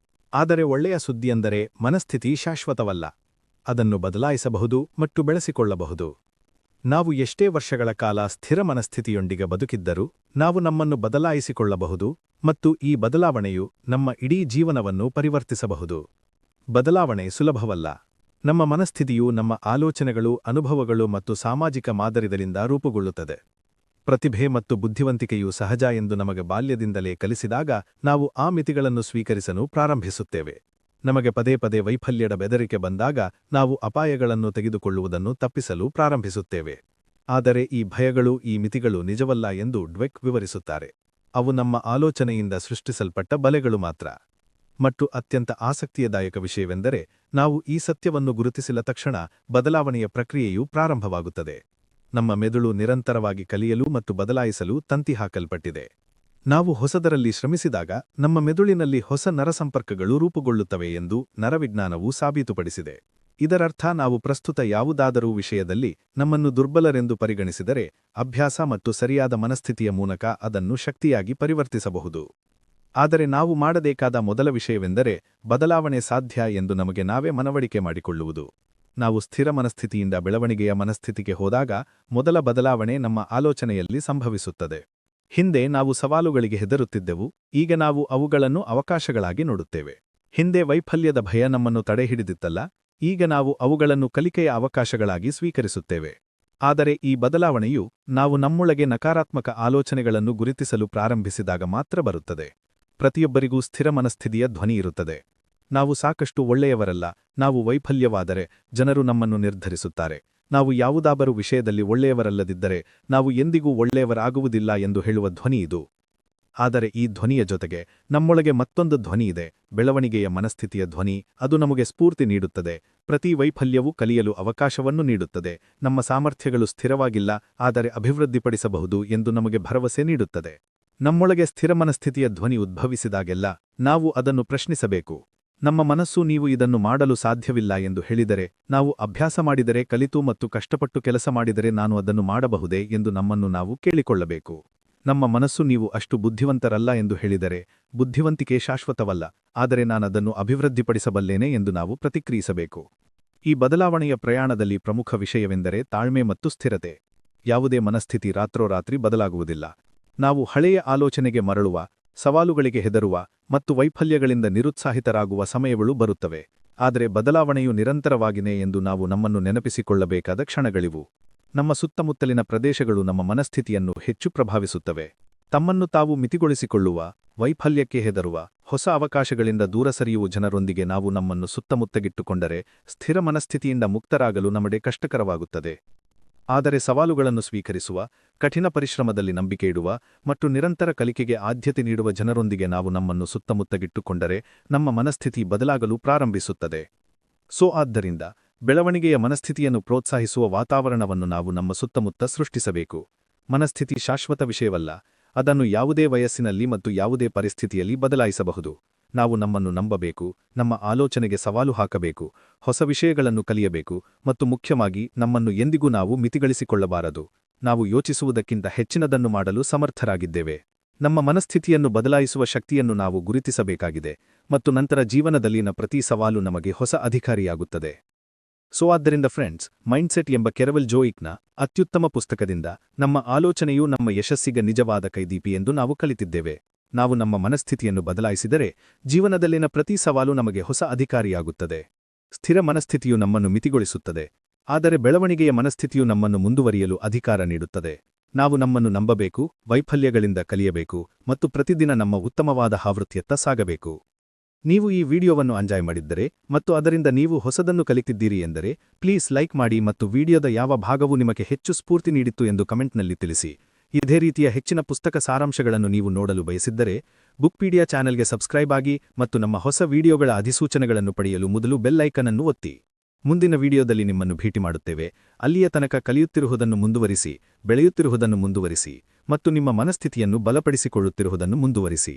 ಆದರೆ ಒಳ್ಳೆಯ ಸುದ್ದಿಯೆಂದರೆ ಮನಸ್ಥಿತಿ ಶಾಶ್ವತವಲ್ಲ. ಅದನ್ನು ಬದಲಾಯಿಸಬಹುದು ಮತ್ತು ಬೆಳೆಸಿಕೊಳ್ಳಬಹುದು. ನಾವು ಎಷ್ಟೇ ವರ್ಷಗಳ ಕಾಲ ಸ್ಥಿರ ಮನಸ್ಥಿತಿಯೊಂದಿಗೆ ಬದುಕಿದ್ದರೂ ನಾವು ನಮ್ಮನ್ನು ಬದಲಾಯಿಸಿಕೊಳ್ಳಬಹುದು ಮತ್ತು ಈ ಬದಲಾವಣೆಯು ನಮ್ಮ ಇಡೀ ಜೀವನವನ್ನು ಪರಿವರ್ತಿಸಬಹುದು. ಬದಲಾವಣೆ ಸುಲಭವಲ್ಲ. ನಮ್ಮ ಮನಸ್ಥಿತಿಯು ನಮ್ಮ ಆಲೋಚನೆಗಳು, ಅನುಭವಗಳು ಮತ್ತು ಸಾಮಾಜಿಕ ಮಾದರಿಗಳಿಂದ ರೂಪುಗೊಳ್ಳುತ್ತದೆ. ಪ್ರತಿಭೆ ಮತ್ತು ಬುದ್ಧಿವಂತಿಕೆಯು ಸಹಜ ಎಂದು ನಮಗೆ ಬಾಲ್ಯದಿಂದಲೇ ಕಲಿಸಿದಾಗ ನಾವು ಆ ಮಿತಿಗಳನ್ನು ಸ್ವೀಕರಿಸಲು ಪ್ರಾರಂಭಿಸುತ್ತೇವೆ. ನಮಗೆ ಪದೇ ಪದೇ ವೈಫಲ್ಯದ ಬೆದರಿಕೆ ಬಂದಾಗ ನಾವು ಅಪಾಯಗಳನ್ನು ತೆಗೆದುಕೊಳ್ಳುವುದನ್ನು ತಪ್ಪಿಸಲು ಪ್ರಾರಂಭಿಸುತ್ತೇವೆ. ಆದರೆ ಈ ಭಯಗಳು, ಈ ಮಿತಿಗಳು ನಿಜವಲ್ಲ ಎಂದು ಡ್ವೆಕ್ ವಿವರಿಸುತ್ತಾರೆ. ಅವು ನಮ್ಮ ಆಲೋಚನೆಯಿಂದ ಸೃಷ್ಟಿಸಲ್ಪಟ್ಟ ಬಲೆಗಳು ಮಾತ್ರ. ಮತ್ತು ಅತ್ಯಂತ ಆಸಕ್ತಿಯದಾಯಕ ವಿಷಯವೆಂದರೆ ನಾವು ಈ ಸತ್ಯವನ್ನು ಗುರುತಿಸಿದ ತಕ್ಷಣ ಬದಲಾವಣೆಯ ಪ್ರಕ್ರಿಯೆಯು ಪ್ರಾರಂಭವಾಗುತ್ತದೆ. ನಮ್ಮ ಮೆದುಳು ನಿರಂತರವಾಗಿ ಕಲಿಯಲು ಮತ್ತು ಬದಲಾಯಿಸಲು ತಂತಿ ಹಾಕಲ್ಪಟ್ಟಿದೆ. ನಾವು ಹೊಸದರಲ್ಲಿ ಶ್ರಮಿಸಿದಾಗ ನಮ್ಮ ಮೆದುಳಿನಲ್ಲಿ ಹೊಸ ನರಸಂಪರ್ಕಗಳು ರೂಪುಗೊಳ್ಳುತ್ತವೆ ಎಂದು ನರವಿಜ್ಞಾನವು ಸಾಬೀತುಪಡಿಸಿದೆ. ಇದರರ್ಥ ನಾವು ಪ್ರಸ್ತುತ ಯಾವುದಾದರೂ ವಿಷಯದಲ್ಲಿ ನಮ್ಮನ್ನು ದುರ್ಬಲರೆಂದು ಪರಿಗಣಿಸಿದರೆ ಅಭ್ಯಾಸ ಮತ್ತು ಸರಿಯಾದ ಮನಸ್ಥಿತಿಯ ಮೂಲಕ ಅದನ್ನು ಶಕ್ತಿಯಾಗಿ ಪರಿವರ್ತಿಸಬಹುದು. ಆದರೆ ನಾವು ಮಾಡಬೇಕಾದ ಮೊದಲ ವಿಷಯವೆಂದರೆ ಬದಲಾವಣೆ ಸಾಧ್ಯ ಎಂದು ನಮಗೆ ನಾವೇ ಮನವರಿಕೆ ಮಾಡಿಕೊಳ್ಳುವುದು. ನಾವು ಸ್ಥಿರ ಮನಸ್ಥಿತಿಯಿಂದ ಬೆಳವಣಿಗೆಯ ಮನಸ್ಥಿತಿಗೆ ಹೋದಾಗ ಮೊದಲ ಬದಲಾವಣೆ ನಮ್ಮ ಆಲೋಚನೆಯಲ್ಲಿ ಸಂಭವಿಸುತ್ತದೆ. ಹಿಂದೆ ನಾವು ಸವಾಲುಗಳಿಗೆ ಹೆದರುತ್ತಿದ್ದೆವು, ಈಗ ನಾವು ಅವುಗಳನ್ನು ಅವಕಾಶಗಳಾಗಿ ನೋಡುತ್ತೇವೆ. ಹಿಂದೆ ವೈಫಲ್ಯದ ಭಯ ನಮ್ಮನ್ನು ತಡೆಹಿಡಿದಿತ್ತಲ್ಲ, ಈಗ ನಾವು ಅವುಗಳನ್ನು ಕಲಿಕೆಯ ಅವಕಾಶಗಳಾಗಿ ಸ್ವೀಕರಿಸುತ್ತೇವೆ. ಆದರೆ ಈ ಬದಲಾವಣೆಯು ನಾವು ನಮ್ಮೊಳಗೆ ನಕಾರಾತ್ಮಕ ಆಲೋಚನೆಗಳನ್ನು ಗುರುತಿಸಲು ಪ್ರಾರಂಭಿಸಿದಾಗ ಮಾತ್ರ ಬರುತ್ತದೆ. ಪ್ರತಿಯೊಬ್ಬರಿಗೂ ಸ್ಥಿರ ಮನಸ್ಥಿತಿಯ ಧ್ವನಿ ಇರುತ್ತದೆ. ನಾವು ಸಾಕಷ್ಟು ಒಳ್ಳೆಯವರಲ್ಲ, ನಾವು ವೈಫಲ್ಯವಾದರೆ ಜನರು ನಮ್ಮನ್ನು ನಿರ್ಧರಿಸುತ್ತಾರೆ. ನಾವು ಯಾವುದಾದರೂ ವಿಷಯದಲ್ಲಿ ಒಳ್ಳೆಯವರಲ್ಲದಿದ್ದರೆ ನಾವು ಎಂದಿಗೂ ಒಳ್ಳೆಯವರಾಗುವುದಿಲ್ಲ ಎಂದು ಹೇಳುವ ಧ್ವನಿ ಇದು. ಆದರೆ ಈ ಧ್ವನಿಯ ಜೊತೆಗೆ ನಮ್ಮೊಳಗೆ ಮತ್ತೊಂದು ಧ್ವನಿಯಿದೆ, ಬೆಳವಣಿಗೆಯ ಮನಸ್ಥಿತಿಯ ಧ್ವನಿ. ಅದು ನಮಗೆ ಸ್ಫೂರ್ತಿ ನೀಡುತ್ತದೆ. ಪ್ರತಿ ವೈಫಲ್ಯವೂ ಕಲಿಯಲು ಅವಕಾಶವನ್ನು ನೀಡುತ್ತದೆ. ನಮ್ಮ ಸಾಮರ್ಥ್ಯಗಳು ಸ್ಥಿರವಾಗಿಲ್ಲ, ಆದರೆ ಅಭಿವೃದ್ಧಿಪಡಿಸಬಹುದು ಎಂದು ನಮಗೆ ಭರವಸೆ ನೀಡುತ್ತದೆ. ನಮ್ಮೊಳಗೆ ಸ್ಥಿರ ಮನಸ್ಥಿತಿಯ ಧ್ವನಿ ಉದ್ಭವಿಸಿದಾಗೆಲ್ಲ ನಾವು ಅದನ್ನು ಪ್ರಶ್ನಿಸಬೇಕು. ನಮ್ಮ ಮನಸ್ಸು ನೀವು ಇದನ್ನು ಮಾಡಲು ಸಾಧ್ಯವಿಲ್ಲ ಎಂದು ಹೇಳಿದರೆ, ನಾವು ಅಭ್ಯಾಸ ಮಾಡಿದರೆ, ಕಲಿತು ಮತ್ತು ಕಷ್ಟಪಟ್ಟು ಕೆಲಸ ಮಾಡಿದರೆ ನಾನು ಅದನ್ನು ಮಾಡಬಹುದೇ ಎಂದು ನಮ್ಮನ್ನು ನಾವು ಕೇಳಿಕೊಳ್ಳಬೇಕು. ನಮ್ಮ ಮನಸ್ಸು ನೀವು ಅಷ್ಟು ಬುದ್ಧಿವಂತರಲ್ಲ ಎಂದು ಹೇಳಿದರೆ, ಬುದ್ಧಿವಂತಿಕೆ ಶಾಶ್ವತವಲ್ಲ, ಆದರೆ ನಾನದನ್ನು ಅಭಿವೃದ್ಧಿಪಡಿಸಬಲ್ಲೇನೆ ಎಂದು ನಾವು ಪ್ರತಿಕ್ರಿಯಿಸಬೇಕು. ಈ ಬದಲಾವಣೆಯ ಪ್ರಯಾಣದಲ್ಲಿ ಪ್ರಮುಖ ವಿಷಯವೆಂದರೆ ತಾಳ್ಮೆ ಮತ್ತು ಸ್ಥಿರತೆ. ಯಾವುದೇ ಮನಸ್ಥಿತಿ ರಾತ್ರೋರಾತ್ರಿ ಬದಲಾಗುವುದಿಲ್ಲ. ನಾವು ಹಳೆಯ ಆಲೋಚನೆಗೆ ಮರಳುವ, ಸವಾಲುಗಳಿಗೆ ಹೆದರುವ ಮತ್ತು ವೈಫಲ್ಯಗಳಿಂದ ನಿರುತ್ಸಾಹಿತರಾಗುವ ಸಮಯಗಳು ಬರುತ್ತವೆ. ಆದರೆ ಬದಲಾವಣೆಯು ನಿರಂತರವಾಗಿಯೇ ಎಂದು ನಾವು ನಮ್ಮನ್ನು ನೆನಪಿಸಿಕೊಳ್ಳಬೇಕಾದ ಕ್ಷಣಗಳಿವು. ನಮ್ಮ ಸುತ್ತಮುತ್ತಲಿನ ಪ್ರದೇಶಗಳು ನಮ್ಮ ಮನಸ್ಥಿತಿಯನ್ನು ಹೆಚ್ಚು ಪ್ರಭಾವಿಸುತ್ತವೆ. ತಮ್ಮನ್ನು ತಾವು ಮಿತಿಗೊಳಿಸಿಕೊಳ್ಳುವ, ವೈಫಲ್ಯಕ್ಕೆ ಹೆದರುವ, ಹೊಸ ಅವಕಾಶಗಳಿಂದ ದೂರ ಸರಿಯುವ ಜನರೊಂದಿಗೆ ನಾವು ನಮ್ಮನ್ನು ಸುತ್ತಮುತ್ತಗಿಟ್ಟುಕೊಂಡರೆ ಸ್ಥಿರ ಮನಸ್ಥಿತಿಯಿಂದ ಮುಕ್ತರಾಗಲು ನಮಗೆ ಕಷ್ಟಕರವಾಗುತ್ತದೆ. ಆದರೆ ಸವಾಲುಗಳನ್ನು ಸ್ವೀಕರಿಸುವ, ಕಠಿಣ ಪರಿಶ್ರಮದಲ್ಲಿ ನಂಬಿಕೆ ಇಡುವ ಮತ್ತು ನಿರಂತರ ಕಲಿಕೆಗೆ ಆದ್ಯತೆ ನೀಡುವ ಜನರೊಂದಿಗೆ ನಾವು ನಮ್ಮನ್ನು ಸುತ್ತಮುತ್ತಗಿಟ್ಟುಕೊಂಡರೆ ನಮ್ಮ ಮನಸ್ಥಿತಿ ಬದಲಾಗಲು ಪ್ರಾರಂಭಿಸುತ್ತದೆ. ಆದ್ದರಿಂದ ಬೆಳವಣಿಗೆಯ ಮನಸ್ಥಿತಿಯನ್ನು ಪ್ರೋತ್ಸಾಹಿಸುವ ವಾತಾವರಣವನ್ನು ನಾವು ನಮ್ಮ ಸುತ್ತಮುತ್ತ ಸೃಷ್ಟಿಸಬೇಕು. ಮನಸ್ಥಿತಿ ಶಾಶ್ವತ ವಿಷಯವಲ್ಲ, ಅದನ್ನು ಯಾವುದೇ ವಯಸ್ಸಿನಲ್ಲಿ ಮತ್ತು ಯಾವುದೇ ಪರಿಸ್ಥಿತಿಯಲ್ಲಿ ಬದಲಾಯಿಸಬಹುದು. ನಾವು ನಮ್ಮನ್ನು ನಂಬಬೇಕು, ನಮ್ಮ ಆಲೋಚನೆಗೆ ಸವಾಲು ಹಾಕಬೇಕು, ಹೊಸ ವಿಷಯಗಳನ್ನು ಕಲಿಯಬೇಕು ಮತ್ತು ಮುಖ್ಯವಾಗಿ ನಮ್ಮನ್ನು ಎಂದಿಗೂ ನಾವು ಮಿತಿಗಳಿಸಿಕೊಳ್ಳಬಾರದು. ನಾವು ಯೋಚಿಸುವುದಕ್ಕಿಂತ ಹೆಚ್ಚಿನದನ್ನು ಮಾಡಲು ಸಮರ್ಥರಾಗಿದ್ದೇವೆ. ನಮ್ಮ ಮನಸ್ಥಿತಿಯನ್ನು ಬದಲಾಯಿಸುವ ಶಕ್ತಿಯನ್ನು ನಾವು ಗುರುತಿಸಬೇಕಾಗಿದೆ ಮತ್ತು ನಂತರ ಜೀವನದಲ್ಲಿನ ಪ್ರತಿ ಸವಾಲು ನಮಗೆ ಹೊಸ ಅಧಿಕಾರಿಯಾಗುತ್ತದೆ. ಆದ್ದರಿಂದ ಫ್ರೆಂಡ್ಸ್, ಮೈಂಡ್ಸೆಟ್ ಎಂಬ ಕೆರವಲ್ ಜೋಯಿಕ್ನ ಅತ್ಯುತ್ತಮ ಪುಸ್ತಕದಿಂದ ನಮ್ಮ ಆಲೋಚನೆಯು ನಮ್ಮ ಯಶಸ್ಸಿಗೆ ನಿಜವಾದ ಕೈದೀಪಿ ಎಂದು ನಾವು ಕಲಿತಿದ್ದೇವೆ. ನಾವು ನಮ್ಮ ಮನಸ್ಥಿತಿಯನ್ನು ಬದಲಾಯಿಸಿದರೆ ಜೀವನದಲ್ಲಿನ ಪ್ರತಿ ಸವಾಲು ನಮಗೆ ಹೊಸ ಅಧಿಕಾರಿಯಾಗುತ್ತದೆ. ಸ್ಥಿರ ಮನಸ್ಥಿತಿಯು ನಮ್ಮನ್ನು ಮಿತಿಗೊಳಿಸುತ್ತದೆ, ಆದರೆ ಬೆಳವಣಿಗೆಯ ಮನಸ್ಥಿತಿಯು ನಮ್ಮನ್ನು ಮುಂದುವರಿಯಲು ಅಧಿಕಾರ ನೀಡುತ್ತದೆ. ನಾವು ನಮ್ಮನ್ನು ನಂಬಬೇಕು, ವೈಫಲ್ಯಗಳಿಂದ ಕಲಿಯಬೇಕು ಮತ್ತು ಪ್ರತಿದಿನ ನಮ್ಮ ಉತ್ತಮವಾದ ಆವೃತ್ತಿಯತ್ತ ಸಾಗಬೇಕು. ನೀವು ಈ ವಿಡಿಯೋವನ್ನು ಎಂಜಾಯ್ ಮಾಡಿದ್ದರೆ ಮತ್ತು ಅದರಿಂದ ನೀವು ಹೊಸದನ್ನು ಕಲಿತಿದ್ದೀರಿ ಎಂದರೆ ಪ್ಲೀಸ್ ಲೈಕ್ ಮಾಡಿ ಮತ್ತು ವಿಡಿಯೋದ ಯಾವ ಭಾಗವು ನಿಮಗೆ ಹೆಚ್ಚು ಸ್ಫೂರ್ತಿ ನೀಡಿತ್ತು ಎಂದು ಕಮೆಂಟ್ನಲ್ಲಿ ತಿಳಿಸಿ. ಇದೇ ರೀತಿಯ ಹೆಚ್ಚಿನ ಪುಸ್ತಕ ಸಾರಾಂಶಗಳನ್ನು ನೀವು ನೋಡಲು ಬಯಸಿದ್ದರೆ ಬುಕ್ಪೀಡಿಯಾ ಚಾನೆಲ್ಗೆ ಸಬ್ಸ್ಕ್ರೈಬ್ ಆಗಿ ಮತ್ತು ನಮ್ಮ ಹೊಸ ವಿಡಿಯೋಗಳ ಅಧಿಸೂಚನೆಗಳನ್ನು ಪಡೆಯಲು ಮೊದಲು ಬೆಲ್ ಐಕನ್ ಅನ್ನು ಒತ್ತಿ. ಮುಂದಿನ ವಿಡಿಯೋದಲ್ಲಿ ನಿಮ್ಮನ್ನು ಭೇಟಿ ಮಾಡುತ್ತೇವೆ. ಅಲ್ಲಿಯ ತನಕ ಕಲಿಯುತ್ತಿರುವುದನ್ನು ಮುಂದುವರಿಸಿ, ಬೆಳೆಯುತ್ತಿರುವುದನ್ನು ಮುಂದುವರಿಸಿ ಮತ್ತು ನಿಮ್ಮ ಮನಸ್ಥಿತಿಯನ್ನು ಬಲಪಡಿಸಿಕೊಳ್ಳುತ್ತಿರುವುದನ್ನು ಮುಂದುವರಿಸಿ.